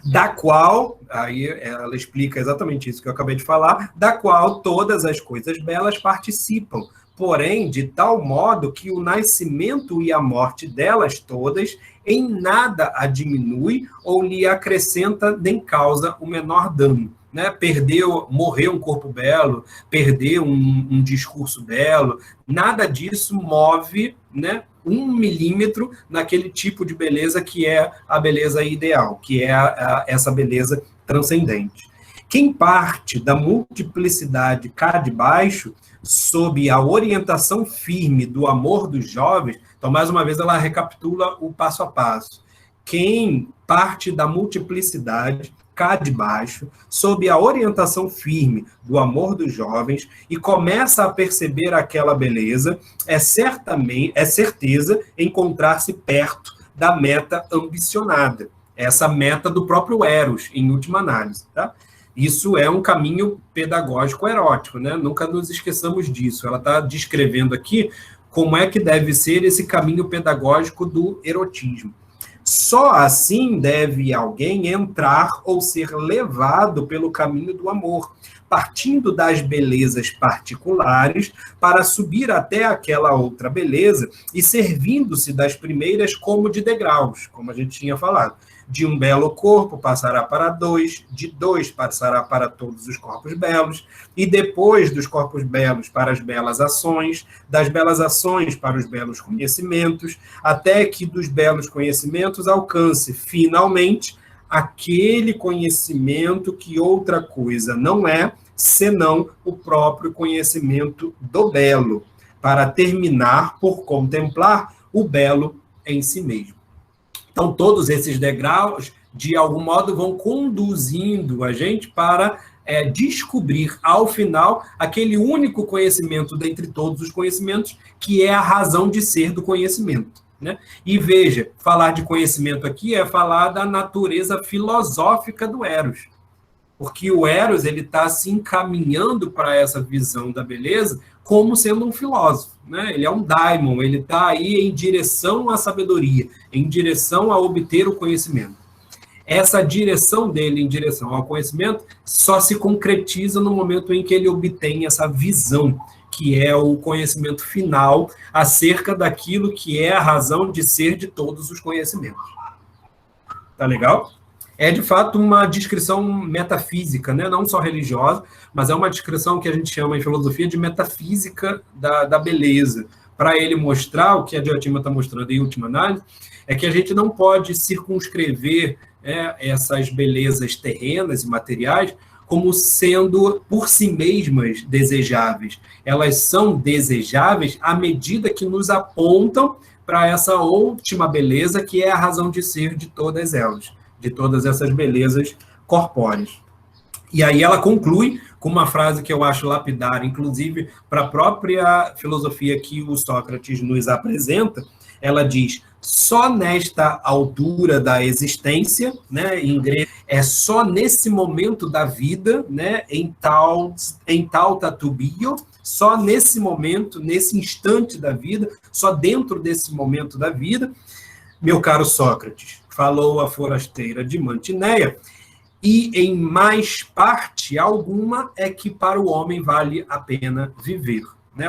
Da qual, aí ela explica exatamente isso que eu acabei de falar, da qual todas as coisas belas participam, porém, de tal modo que o nascimento e a morte delas todas em nada a diminui ou lhe acrescenta nem causa o menor dano. Né? Morrer um corpo belo, perder um discurso belo, nada disso move, né, 1 milímetro naquele tipo de beleza que é a beleza ideal, que é essa beleza transcendente. Quem parte da multiplicidade cá de baixo, sob a orientação firme do amor dos jovens, então, mais uma vez, ela recapitula o passo a passo. Quem parte da multiplicidade cá de baixo, sob a orientação firme do amor dos jovens, e começa a perceber aquela beleza, é certeza encontrar-se perto da meta ambicionada. Essa meta do próprio Eros, em última análise. Tá? Isso é um caminho pedagógico erótico, né? Nunca nos esqueçamos disso. Ela está descrevendo aqui como é que deve ser esse caminho pedagógico do erotismo. Só assim deve alguém entrar ou ser levado pelo caminho do amor, partindo das belezas particulares para subir até aquela outra beleza e servindo-se das primeiras como de degraus, como a gente tinha falado. De um belo corpo passará para 2, de 2 passará para todos os corpos belos, e depois dos corpos belos para as belas ações, das belas ações para os belos conhecimentos, até que dos belos conhecimentos alcance, finalmente, aquele conhecimento que outra coisa não é, senão o próprio conhecimento do belo, para terminar por contemplar o belo em si mesmo. Então, todos esses degraus, de algum modo, vão conduzindo a gente para descobrir, ao final, aquele único conhecimento dentre todos os conhecimentos, que é a razão de ser do conhecimento. Né? E veja, falar de conhecimento aqui é falar da natureza filosófica do Eros. Porque o Eros está se encaminhando para essa visão da beleza como sendo um filósofo. Né? Ele é um daimon, ele está aí em direção à sabedoria, em direção a obter o conhecimento. Essa direção dele em direção ao conhecimento só se concretiza no momento em que ele obtém essa visão, que é o conhecimento final acerca daquilo que é a razão de ser de todos os conhecimentos. Tá legal? É, de fato, uma descrição metafísica, né? Não só religiosa, mas é uma descrição que a gente chama em filosofia de metafísica da beleza, para ele mostrar o que a Diotima está mostrando em última análise, é que a gente não pode circunscrever essas belezas terrenas e materiais como sendo por si mesmas desejáveis. Elas são desejáveis à medida que nos apontam para essa última beleza, que é a razão de ser de todas elas, de todas essas belezas corpóreas. E aí ela conclui com uma frase que eu acho lapidar, inclusive para a própria filosofia que o Sócrates nos apresenta. Ela diz: só nesta altura da existência, né, em grego, é só nesse momento da vida, né, em tauta tubio, só nesse momento, nesse instante da vida, só dentro desse momento da vida, meu caro Sócrates, falou a forasteira de Mantineia, e em mais parte alguma é que para o homem vale a pena viver.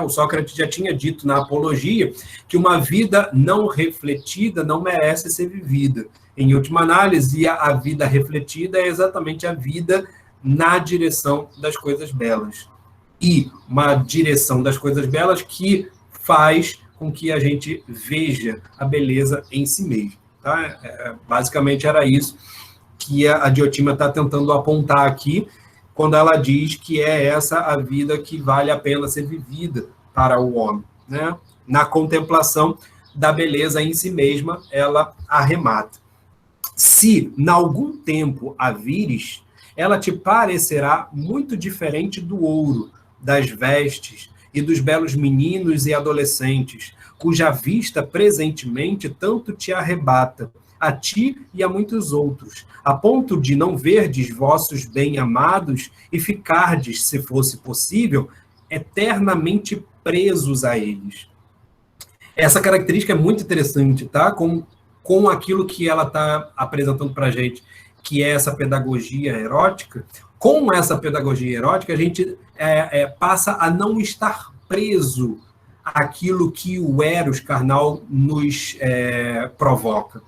O Sócrates já tinha dito na Apologia que uma vida não refletida não merece ser vivida. Em última análise, a vida refletida é exatamente a vida na direção das coisas belas. E uma direção das coisas belas que faz com que a gente veja a beleza em si mesmo. Tá? Basicamente era isso que a Diotima está tentando apontar aqui, quando ela diz que é essa a vida que vale a pena ser vivida para o homem. Na contemplação da beleza em si mesma, ela arremata. Se, em algum tempo, a vires, ela te parecerá muito diferente do ouro, das vestes e dos belos meninos e adolescentes, cuja vista presentemente tanto te arrebata, a ti e a muitos outros, a ponto de não verdes vossos bem-amados e ficardes, se fosse possível, eternamente presos a eles. Essa característica é muito interessante, tá? Com aquilo que ela está apresentando para a gente, que é essa pedagogia erótica. Com essa pedagogia erótica, a gente passa a não estar preso àquilo que o eros carnal nos provoca.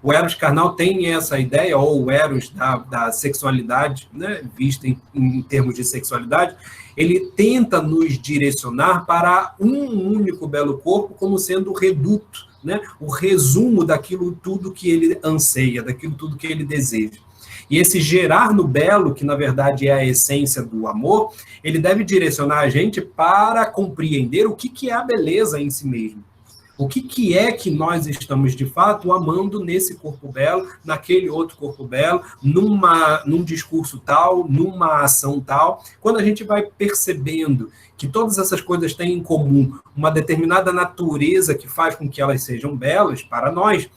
O eros carnal tem essa ideia, ou o eros da sexualidade, vista em termos de sexualidade, ele tenta nos direcionar para um único belo corpo como sendo o reduto, o resumo daquilo tudo que ele anseia, daquilo tudo que ele deseja. E esse gerar no belo, que na verdade é a essência do amor, ele deve direcionar a gente para compreender o que é a beleza em si mesmo. O que é que nós estamos, de fato, amando nesse corpo belo, naquele outro corpo belo, num discurso tal, numa ação tal. Quando a gente vai percebendo que todas essas coisas têm em comum uma determinada natureza que faz com que elas sejam belas para nós,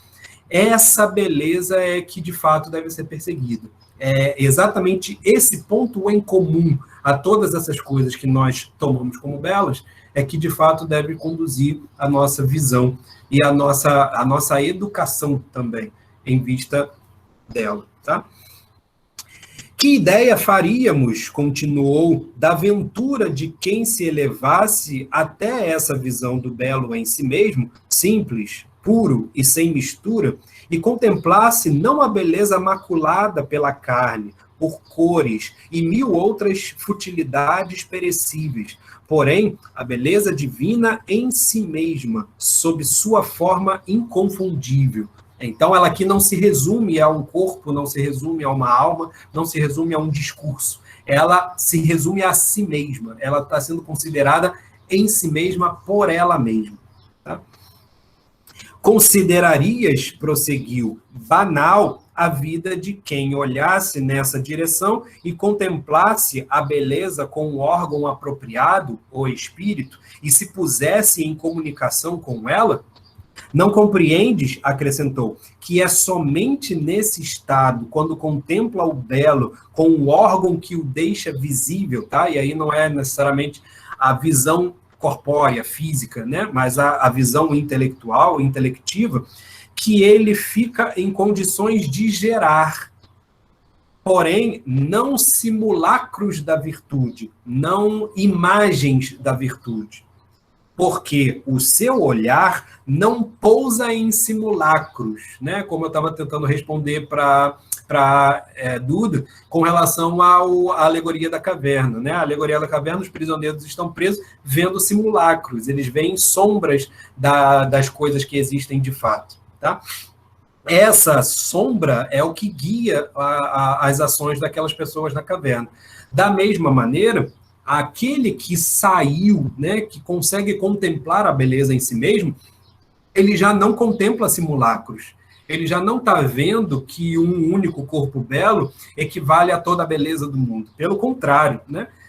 essa beleza é que, de fato, deve ser perseguida. É exatamente esse ponto em comum a todas essas coisas que nós tomamos como belas, é que, de fato, deve conduzir a nossa visão e a nossa educação também, em vista dela. Tá? Que ideia faríamos, continuou, da aventura de quem se elevasse até essa visão do belo em si mesmo, simples, puro e sem mistura, e contemplasse não a beleza maculada pela carne, por cores e mil outras futilidades perecíveis, porém, a beleza divina em si mesma, sob sua forma inconfundível. Então, ela aqui não se resume a um corpo, não se resume a uma alma, não se resume a um discurso. Ela se resume a si mesma. Ela está sendo considerada em si mesma por ela mesma. Tá? Considerarias, prosseguiu, banal a vida de quem olhasse nessa direção e contemplasse a beleza com o órgão apropriado, o espírito, e se pusesse em comunicação com ela? Não compreendes, acrescentou, que é somente nesse estado, quando contempla o belo com o órgão que o deixa visível, tá? E aí não é necessariamente a visão corpórea, física, mas a visão intelectual, intelectiva, que ele fica em condições de gerar, porém, não simulacros da virtude, não imagens da virtude, porque o seu olhar não pousa em simulacros, como eu estava tentando responder para Duda, com relação à alegoria da caverna. A alegoria da caverna, os prisioneiros estão presos vendo simulacros, eles veem sombras das coisas que existem de fato. Tá? Essa sombra é o que guia as ações daquelas pessoas na caverna. Da mesma maneira, aquele que saiu, que consegue contemplar a beleza em si mesmo, ele já não contempla simulacros. Ele já não está vendo que um único corpo belo equivale a toda a beleza do mundo. Pelo contrário,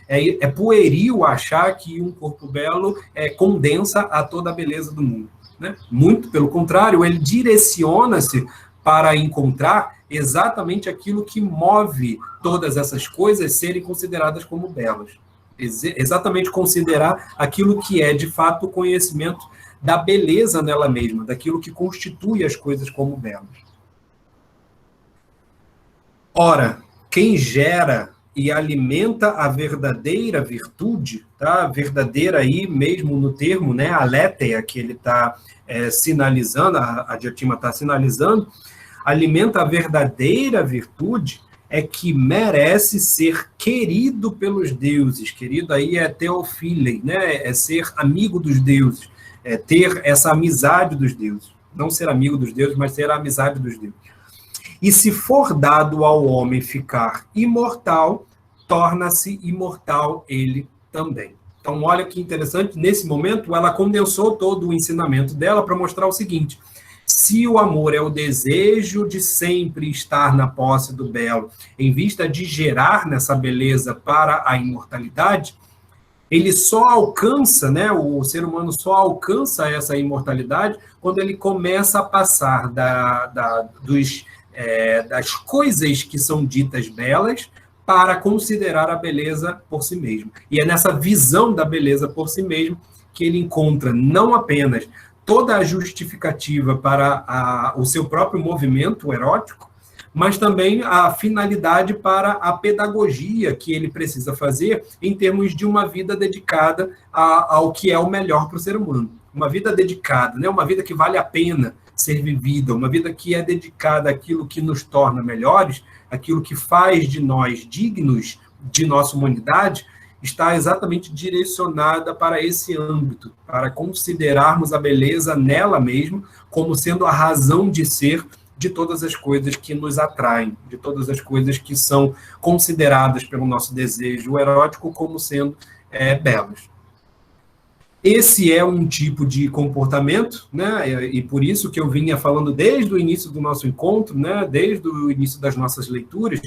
é pueril achar que um corpo belo condensa a toda a beleza do mundo. Muito pelo contrário, ele direciona-se para encontrar exatamente aquilo que move todas essas coisas serem consideradas como belas. exatamente considerar aquilo que é, de fato, o conhecimento da beleza nela mesma, daquilo que constitui as coisas como belas. Ora, quem gera e alimenta a verdadeira virtude, tá? Verdadeira aí mesmo no termo, né? Aletheia, que ele está sinalizando, a Diotima está sinalizando, alimenta a verdadeira virtude, é que merece ser querido pelos deuses. Querido aí é teofilei, né? É ser amigo dos deuses, é ter essa amizade dos deuses. Não ser amigo dos deuses, mas ter a amizade dos deuses. E se for dado ao homem ficar imortal, torna-se imortal ele também. Então, olha que interessante, nesse momento, ela condensou todo o ensinamento dela para mostrar o seguinte: se o amor é o desejo de sempre estar na posse do belo, em vista de gerar nessa beleza para a imortalidade, ele só alcança, né, o ser humano só alcança essa imortalidade quando ele começa a passar das coisas que são ditas belas para considerar a beleza por si mesmo. E é nessa visão da beleza por si mesmo que ele encontra não apenas toda a justificativa para o seu próprio movimento erótico, mas também a finalidade para a pedagogia que ele precisa fazer em termos de uma vida dedicada ao que é o melhor para o ser humano. Uma vida dedicada, né? Uma vida que vale a pena ser vivida, uma vida que é dedicada àquilo que nos torna melhores, aquilo que faz de nós dignos de nossa humanidade, está exatamente direcionada para esse âmbito, para considerarmos a beleza nela mesma como sendo a razão de ser de todas as coisas que nos atraem, de todas as coisas que são consideradas pelo nosso desejo erótico como sendo belas. Esse é um tipo de comportamento, né? E por isso que eu vinha falando desde o início do nosso encontro, né? Desde o início das nossas leituras,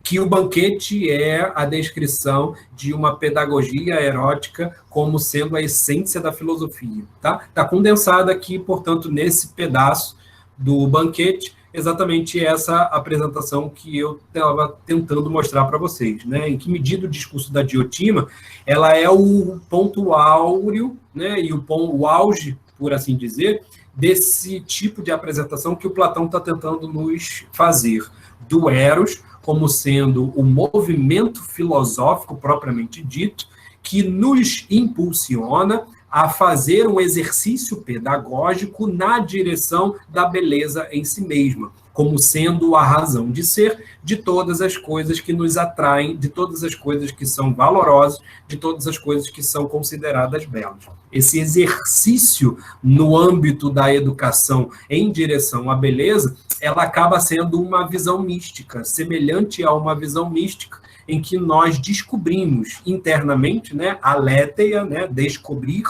que o banquete é a descrição de uma pedagogia erótica como sendo a essência da filosofia. Tá? Tá condensada aqui, portanto, nesse pedaço do banquete, exatamente essa apresentação que eu estava tentando mostrar para vocês, né? Em que medida o discurso da Diotima ela é o ponto áureo, né? E o auge, por assim dizer, desse tipo de apresentação que o Platão está tentando nos fazer, do Eros como sendo o movimento filosófico propriamente dito, que nos impulsiona a fazer um exercício pedagógico na direção da beleza em si mesma, como sendo a razão de ser de todas as coisas que nos atraem, de todas as coisas que são valorosas, de todas as coisas que são consideradas belas. Esse exercício no âmbito da educação em direção à beleza, ela acaba sendo uma visão mística, semelhante a uma visão mística, em que nós descobrimos internamente, né, aletheia, né, descobrir,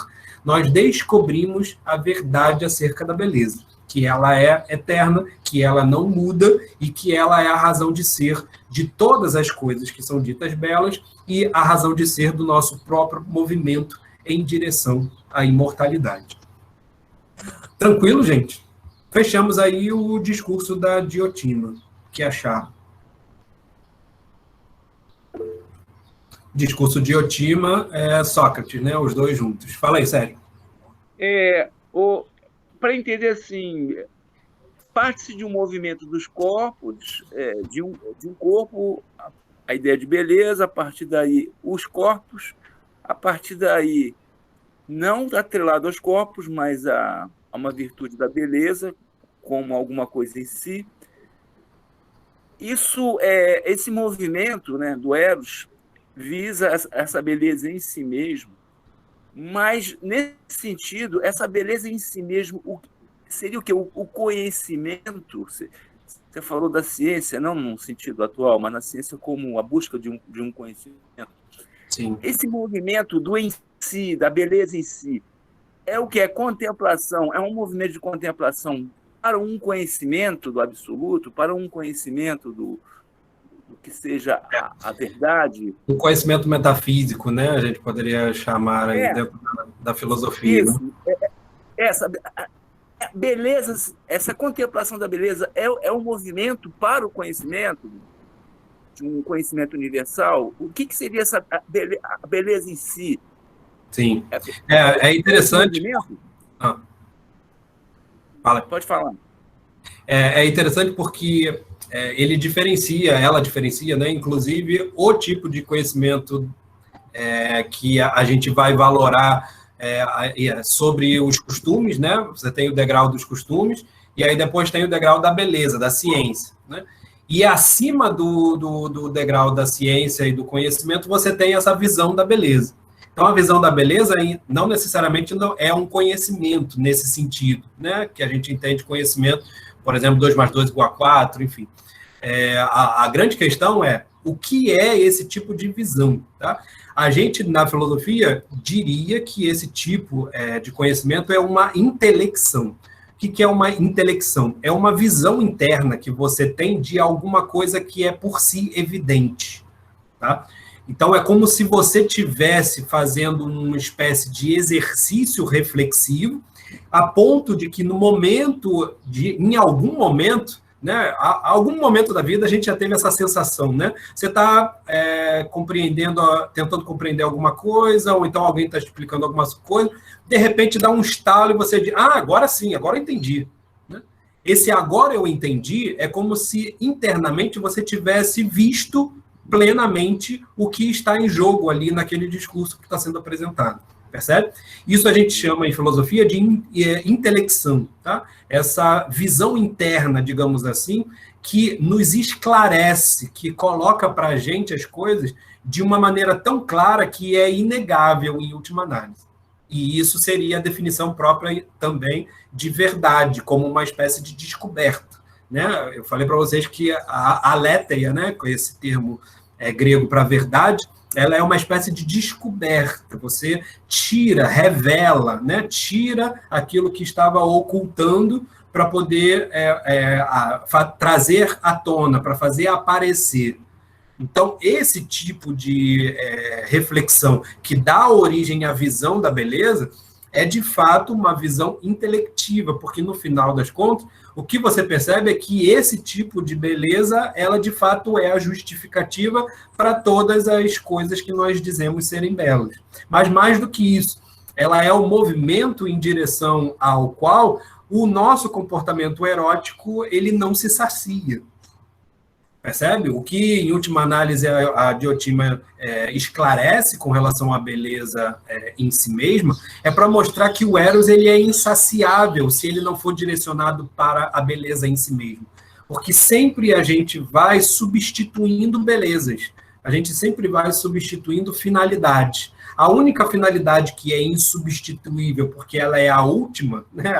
nós descobrimos a verdade acerca da beleza, que ela é eterna, que ela não muda e que ela é a razão de ser de todas as coisas que são ditas belas e a razão de ser do nosso próprio movimento em direção à imortalidade. Tranquilo, gente? Fechamos aí o discurso da Diotima. Que acharam? Discurso de Diotima é Sócrates, né? Os dois juntos. Fala aí, Sérgio. Para entender assim, parte-se de um movimento dos corpos, de um corpo, a ideia de beleza, a partir daí os corpos, a partir daí não atrelado aos corpos, mas a uma virtude da beleza, como alguma coisa em si. Esse movimento, né, do Eros visa essa beleza em si mesmo, mas, nesse sentido, essa beleza em si mesmo seria o quê? O conhecimento. Você falou da ciência, não no sentido atual, mas na ciência como a busca de um conhecimento. Sim. Esse movimento do em si, da beleza em si, é o que? É contemplação, é um movimento de contemplação para um conhecimento do absoluto, para um conhecimento do que seja a verdade. Um conhecimento metafísico, né? A gente poderia chamar aí dentro da filosofia. Isso, né? Essa beleza, essa contemplação da beleza é um movimento para o conhecimento. de um conhecimento universal, o que seria a beleza em si? Sim. É interessante. Fala. Pode falar. É interessante porque ela diferencia, né, inclusive, o tipo de conhecimento que a gente vai valorar sobre os costumes, né? Você tem o degrau dos costumes, e aí depois tem o degrau da beleza, da ciência, né? E acima do degrau da ciência e do conhecimento, você tem essa visão da beleza. Então, a visão da beleza não necessariamente é um conhecimento nesse sentido, né? Que a gente entende conhecimento, por exemplo, 2 mais 2 igual a 4, enfim. A grande questão é o que é esse tipo de visão, tá? A gente, na filosofia, diria que esse tipo de conhecimento é uma intelecção. O que é uma intelecção? É uma visão interna que você tem de alguma coisa que é por si evidente, tá? Então, é como se você estivesse fazendo uma espécie de exercício reflexivo, a ponto de que em algum momento, né, algum momento da vida a gente já teve essa sensação, né? Você está tentando compreender alguma coisa, ou então alguém está explicando algumas coisas, de repente dá um estalo e você diz, agora sim, agora eu entendi. Né? Esse agora eu entendi é como se internamente você tivesse visto plenamente o que está em jogo ali naquele discurso que está sendo apresentado. Percebe? Isso a gente chama em filosofia de intelecção, tá? Essa visão interna, digamos assim, que nos esclarece, que coloca para a gente as coisas de uma maneira tão clara que é inegável em última análise. E isso seria a definição própria também de verdade, como uma espécie de descoberta. Né? Eu falei para vocês que a aletheia, né, com esse termo grego para verdade, ela é uma espécie de descoberta. Você revela, né? Tira aquilo que estava ocultando para poder trazer à tona, para fazer aparecer. Então, esse tipo de reflexão que dá origem à visão da beleza é, de fato, uma visão intelectiva, porque, no final das contas, o que você percebe é que esse tipo de beleza, ela, de fato, é a justificativa para todas as coisas que nós dizemos serem belas. Mas, mais do que isso, ela é o movimento em direção ao qual o nosso comportamento erótico ele não se sacia. Percebe? O que, em última análise, a Diotima esclarece com relação à beleza em si mesma, é para mostrar que o Eros ele é insaciável se ele não for direcionado para a beleza em si mesmo. Porque sempre a gente vai substituindo belezas, a gente sempre vai substituindo finalidades. A única finalidade que é insubstituível, porque ela é a última, né?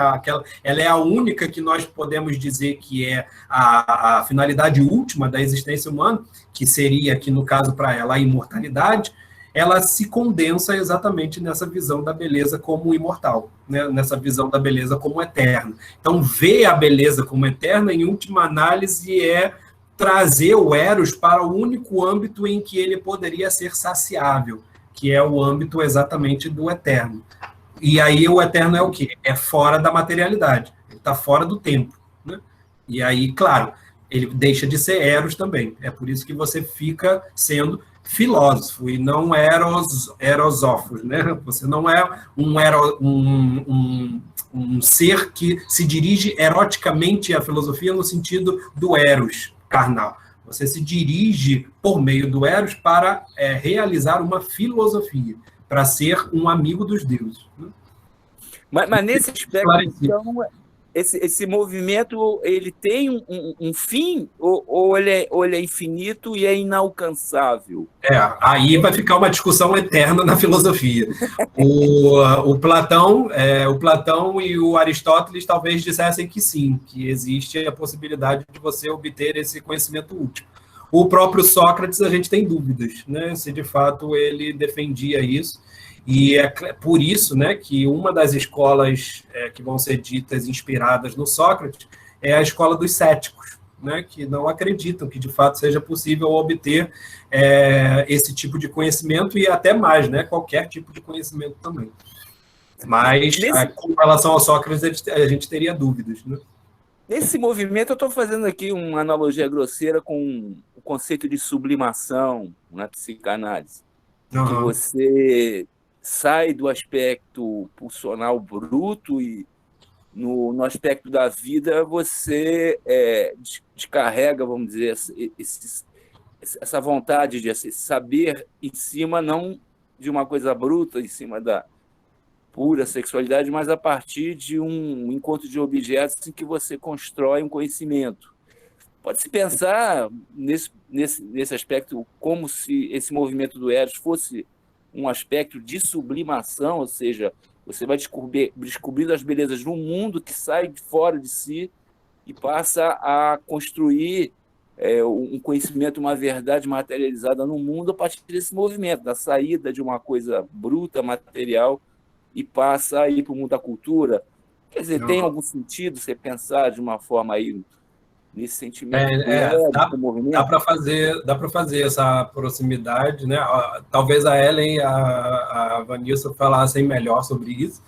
Ela é a única que nós podemos dizer que é a finalidade última da existência humana, que seria, aqui no caso para ela, a imortalidade, ela se condensa exatamente nessa visão da beleza como imortal, né? Nessa visão da beleza como eterna. Então, ver a beleza como eterna, em última análise, é trazer o Eros para o único âmbito em que ele poderia ser saciável, que é o âmbito exatamente do eterno. E aí o eterno é o quê? É fora da materialidade, ele está fora do tempo. Né? E aí, claro, ele deixa de ser Eros também. É por isso que você fica sendo filósofo e não erosófos. Né? Você não é um ser que se dirige eroticamente à filosofia no sentido do Eros carnal. Você se dirige por meio do Eros para realizar uma filosofia, para ser um amigo dos deuses. Né? Mas nesse aspecto, então, esse movimento ele tem um fim ou ele é infinito e é inalcançável? Aí vai ficar uma discussão eterna na filosofia. O Platão e o Aristóteles talvez dissessem que sim, que existe a possibilidade de você obter esse conhecimento último. O próprio Sócrates, a gente tem dúvidas, né, se de fato ele defendia isso. E é por isso, né, que uma das escolas que vão ser ditas inspiradas no Sócrates é a escola dos céticos, né, que não acreditam que de fato seja possível obter esse tipo de conhecimento e até mais, né, qualquer tipo de conhecimento também. Mas com relação ao Sócrates a gente teria dúvidas, né? Nesse movimento, eu estou fazendo aqui uma analogia grosseira com o conceito de sublimação na psicanálise, em que Aham. você sai do aspecto pulsional bruto e no aspecto da vida você descarrega, vamos dizer, essa vontade de saber em cima não de uma coisa bruta, em cima da pura sexualidade, mas a partir de um encontro de objetos em que você constrói um conhecimento. Pode-se pensar nesse aspecto como se esse movimento do Eros fosse um aspecto de sublimação, ou seja, você vai descobrindo as belezas de um mundo que sai de fora de si e passa a construir um conhecimento, uma verdade materializada no mundo a partir desse movimento, da saída de uma coisa bruta, material, e passa a ir para o mundo da cultura. Quer dizer, tem algum sentido você pensar de uma forma aí nesse sentimento do ego, do movimento? Dá para fazer essa proximidade, né? Talvez a Ellen e a Vanessa falassem melhor sobre isso,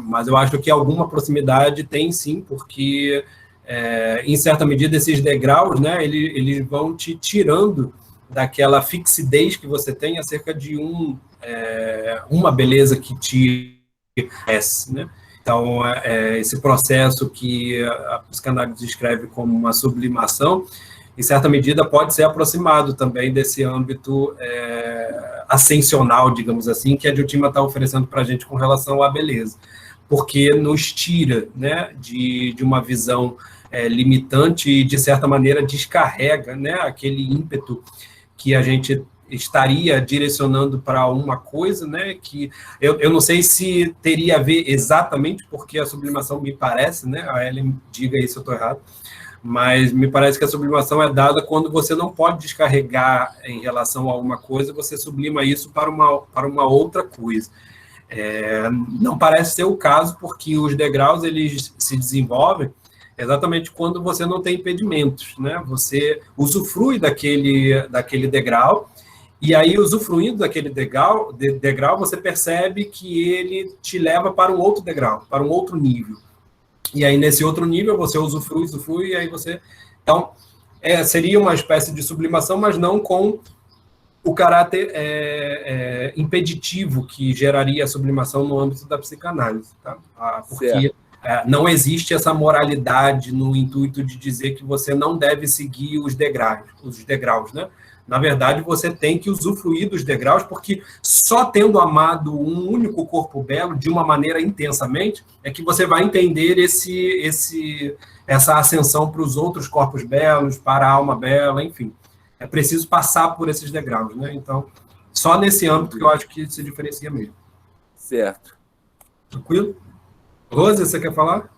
mas eu acho que alguma proximidade tem sim, porque em certa medida esses degraus, né, eles vão te tirando daquela fixidez que você tem acerca de uma beleza que te conhece, né? Então, esse processo que a psicanálise descreve como uma sublimação, em certa medida, pode ser aproximado também desse âmbito ascensional, digamos assim, que a Diotima está oferecendo para a gente com relação à beleza, porque nos tira, né, de uma visão limitante e, de certa maneira, descarrega, né, aquele ímpeto que a gente estaria direcionando para uma coisa, né, que eu não sei se teria a ver exatamente, porque a sublimação me parece, né, a Ellen diga aí se eu estou errado, mas me parece que a sublimação é dada quando você não pode descarregar em relação a uma coisa, você sublima isso para uma outra coisa. Não parece ser o caso, porque os degraus eles se desenvolvem exatamente quando você não tem impedimentos, né? Você usufrui daquele degrau, e aí, usufruindo daquele degrau, você percebe que ele te leva para um outro degrau, para um outro nível. E aí, nesse outro nível, você usufrui, e aí você... Então, seria uma espécie de sublimação, mas não com o caráter impeditivo que geraria a sublimação no âmbito da psicanálise, tá? Porque não existe essa moralidade no intuito de dizer que você não deve seguir os degraus, né? Na verdade, você tem que usufruir dos degraus, porque só tendo amado um único corpo belo de uma maneira intensamente é que você vai entender essa ascensão para os outros corpos belos, para a alma bela, enfim. É preciso passar por esses degraus, né? Então, só nesse âmbito que eu acho que se diferencia mesmo. Certo. Tranquilo? Rose, você quer falar?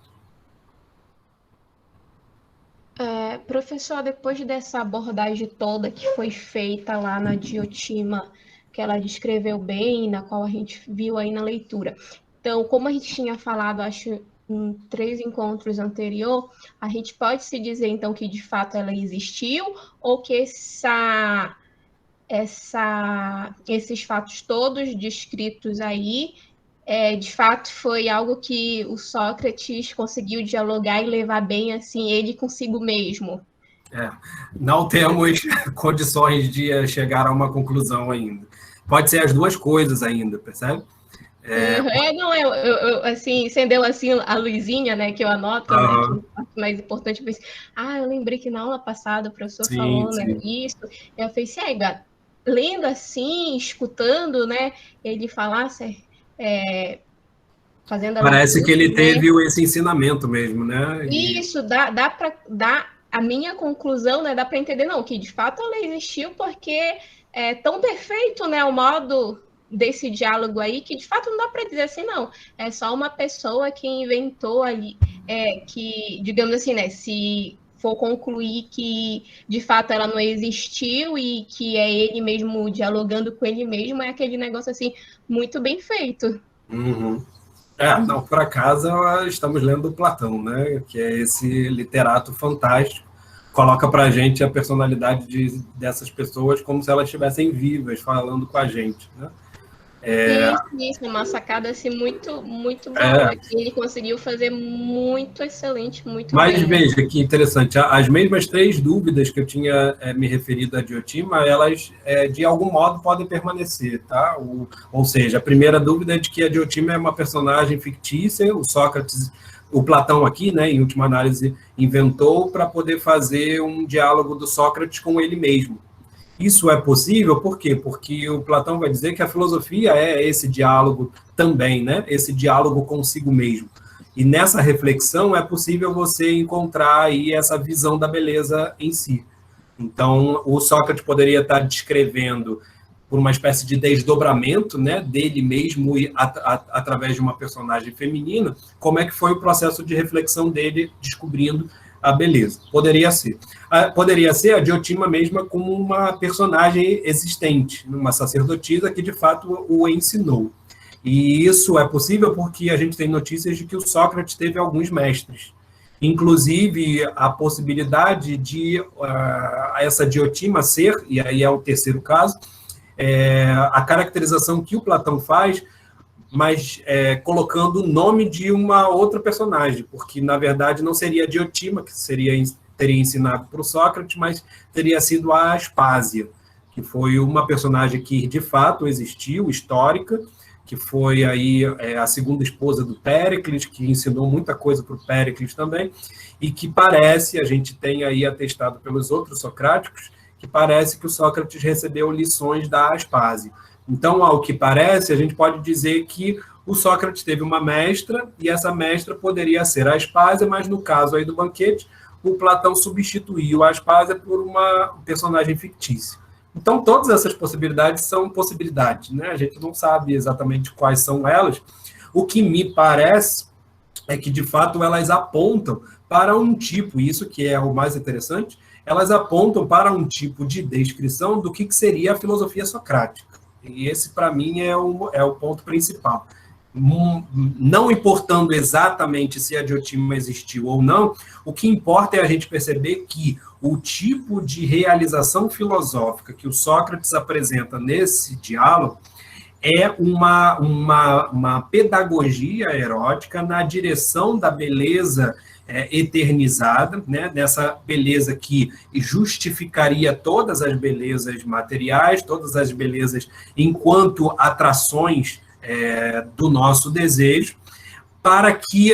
Professor, depois dessa abordagem toda que foi feita lá na Diotima, que ela descreveu bem, na qual a gente viu aí na leitura. Então, como a gente tinha falado, acho, em 3 encontros anteriores, a gente pode se dizer, então, que de fato ela existiu, ou que esses fatos todos descritos aí, de fato, foi algo que o Sócrates conseguiu dialogar e levar bem, assim, ele consigo mesmo. Não temos condições de chegar a uma conclusão ainda. Pode ser as duas coisas ainda, percebe? Assim, acendeu assim a luzinha, né, que eu anoto, né, que é a parte mais importante, eu pensei, eu lembrei que na aula passada o professor falou, né, isso, eu pensei, lendo assim, escutando, né, ele falasse, fazendo a Parece leitura, que ele né? teve esse ensinamento mesmo, né? Isso, dá para dar a minha conclusão, né, dá para entender, não, que de fato ela existiu porque é tão perfeito, né, o modo desse diálogo aí, que de fato não dá para dizer assim, não, é só uma pessoa que inventou ali, que, digamos assim, né, se for concluir que de fato ela não existiu e que é ele mesmo dialogando com ele mesmo, é aquele negócio assim, muito bem feito. Uhum. Não, por acaso estamos lendo Platão, né? Que é esse literato fantástico, coloca para a gente a personalidade dessas pessoas como se elas estivessem vivas, falando com a gente, né? Isso, uma sacada assim, muito boa, que ele conseguiu fazer muito excelente, muito Mas bem. veja que interessante, as mesmas 3 dúvidas que eu tinha me referido à Diotima, elas de algum modo podem permanecer, tá? Ou seja, a primeira dúvida é de que a Diotima é uma personagem fictícia, o Sócrates, o Platão aqui, né, em última análise, inventou para poder fazer um diálogo do Sócrates com ele mesmo. Isso é possível, por quê? Porque o Platão vai dizer que a filosofia é esse diálogo também, né? Esse diálogo consigo mesmo. E nessa reflexão é possível você encontrar aí essa visão da beleza em si. Então, o Sócrates poderia estar descrevendo por uma espécie de desdobramento, né, dele mesmo e através de uma personagem feminina, como é que foi o processo de reflexão dele descobrindo a beleza. Poderia ser. Poderia ser a Diotima mesma como uma personagem existente, uma sacerdotisa que, de fato, o ensinou. E isso é possível porque a gente tem notícias de que o Sócrates teve alguns mestres. Inclusive, a possibilidade de essa Diotima ser, e aí é o terceiro caso, a caracterização que o Platão faz, mas colocando o nome de uma outra personagem, porque, na verdade, não seria a Diotima, que teria ensinado para o Sócrates, mas teria sido a Aspásia, que foi uma personagem que, de fato, existiu, histórica, que foi aí a segunda esposa do Péricles, que ensinou muita coisa para o Péricles também, e que parece, a gente tem aí atestado pelos outros socráticos, que parece que o Sócrates recebeu lições da Aspásia. Então, ao que parece, a gente pode dizer que o Sócrates teve uma mestra, e essa mestra poderia ser a Aspásia, mas no caso aí do banquete, o Platão substituiu a Aspásia por uma personagem fictícia. Então, todas essas possibilidades são possibilidades, né? A gente não sabe exatamente quais são elas. O que me parece é que, de fato, elas apontam para um tipo, e isso que é o mais interessante, elas apontam para um tipo de descrição do que seria a filosofia socrática. E esse, para mim, é o ponto principal. Não importando exatamente se a Diotima existiu ou não, o que importa é a gente perceber que o tipo de realização filosófica que o Sócrates apresenta nesse diálogo é uma pedagogia erótica na direção da beleza eternizada, né? Dessa beleza que justificaria todas as belezas materiais, todas as belezas enquanto atrações do nosso desejo, para que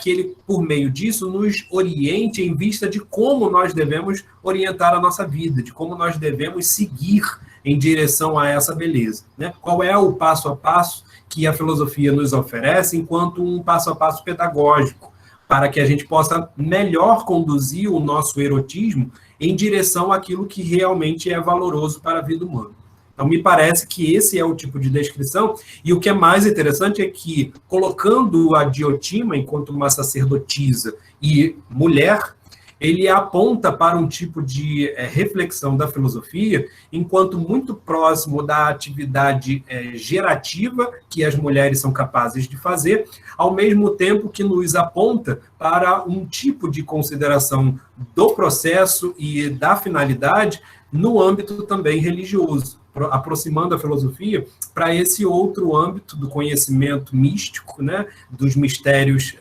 ele, por meio disso, nos oriente em vista de como nós devemos orientar a nossa vida, de como nós devemos seguir em direção a essa beleza, né? Qual é o passo a passo que a filosofia nos oferece enquanto um passo a passo pedagógico, para que a gente possa melhor conduzir o nosso erotismo em direção àquilo que realmente é valoroso para a vida humana. Então, me parece que esse é o tipo de descrição, e o que é mais interessante é que, colocando a Diotima enquanto uma sacerdotisa e mulher, ele aponta para um tipo de reflexão da filosofia enquanto muito próximo da atividade gerativa que as mulheres são capazes de fazer, ao mesmo tempo que nos aponta para um tipo de consideração do processo e da finalidade no âmbito também religioso, aproximando a filosofia para esse outro âmbito do conhecimento místico, né, dos mistérios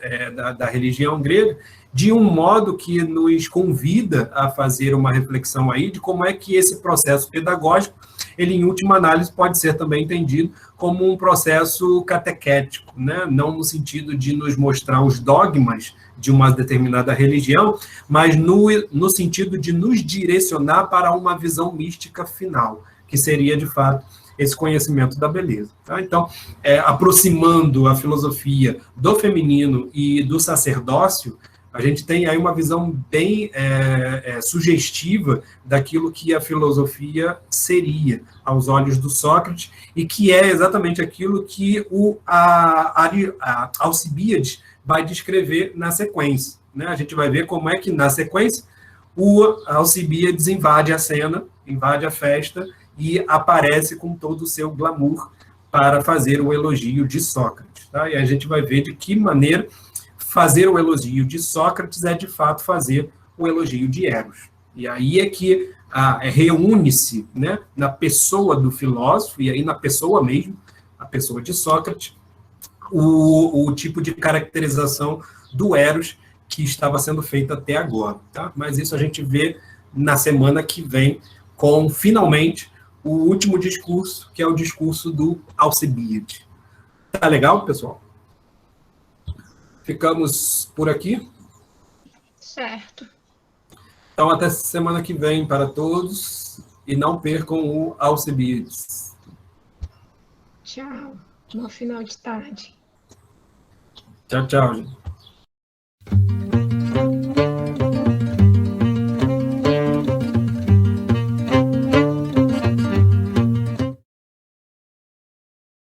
da religião grega, de um modo que nos convida a fazer uma reflexão aí de como é que esse processo pedagógico, ele, em última análise, pode ser também entendido como um processo catequético, né? Não no sentido de nos mostrar os dogmas de uma determinada religião, mas no sentido de nos direcionar para uma visão mística final, que seria, de fato, esse conhecimento da beleza. Tá? Então, aproximando a filosofia do feminino e do sacerdócio, a gente tem aí uma visão bem sugestiva daquilo que a filosofia seria aos olhos do Sócrates, e que é exatamente aquilo que a Alcibíades vai descrever na sequência. Né? A gente vai ver como é que, na sequência, o Alcibíades invade a cena, invade a festa, e aparece com todo o seu glamour para fazer o elogio de Sócrates. Tá? E a gente vai ver de que maneira fazer o elogio de Sócrates é, de fato, fazer o elogio de Eros. E aí é que reúne-se, né, na pessoa do filósofo, e aí na pessoa mesmo, a pessoa de Sócrates, o tipo de caracterização do Eros que estava sendo feito até agora. Tá? Mas isso a gente vê na semana que vem, com, finalmente, o último discurso, que é o discurso do Alcibiades. Tá legal, pessoal? Ficamos por aqui? Certo. Então, até semana que vem para todos, e não percam o Alcibiades. Tchau. No final de tarde. Tchau, tchau, gente.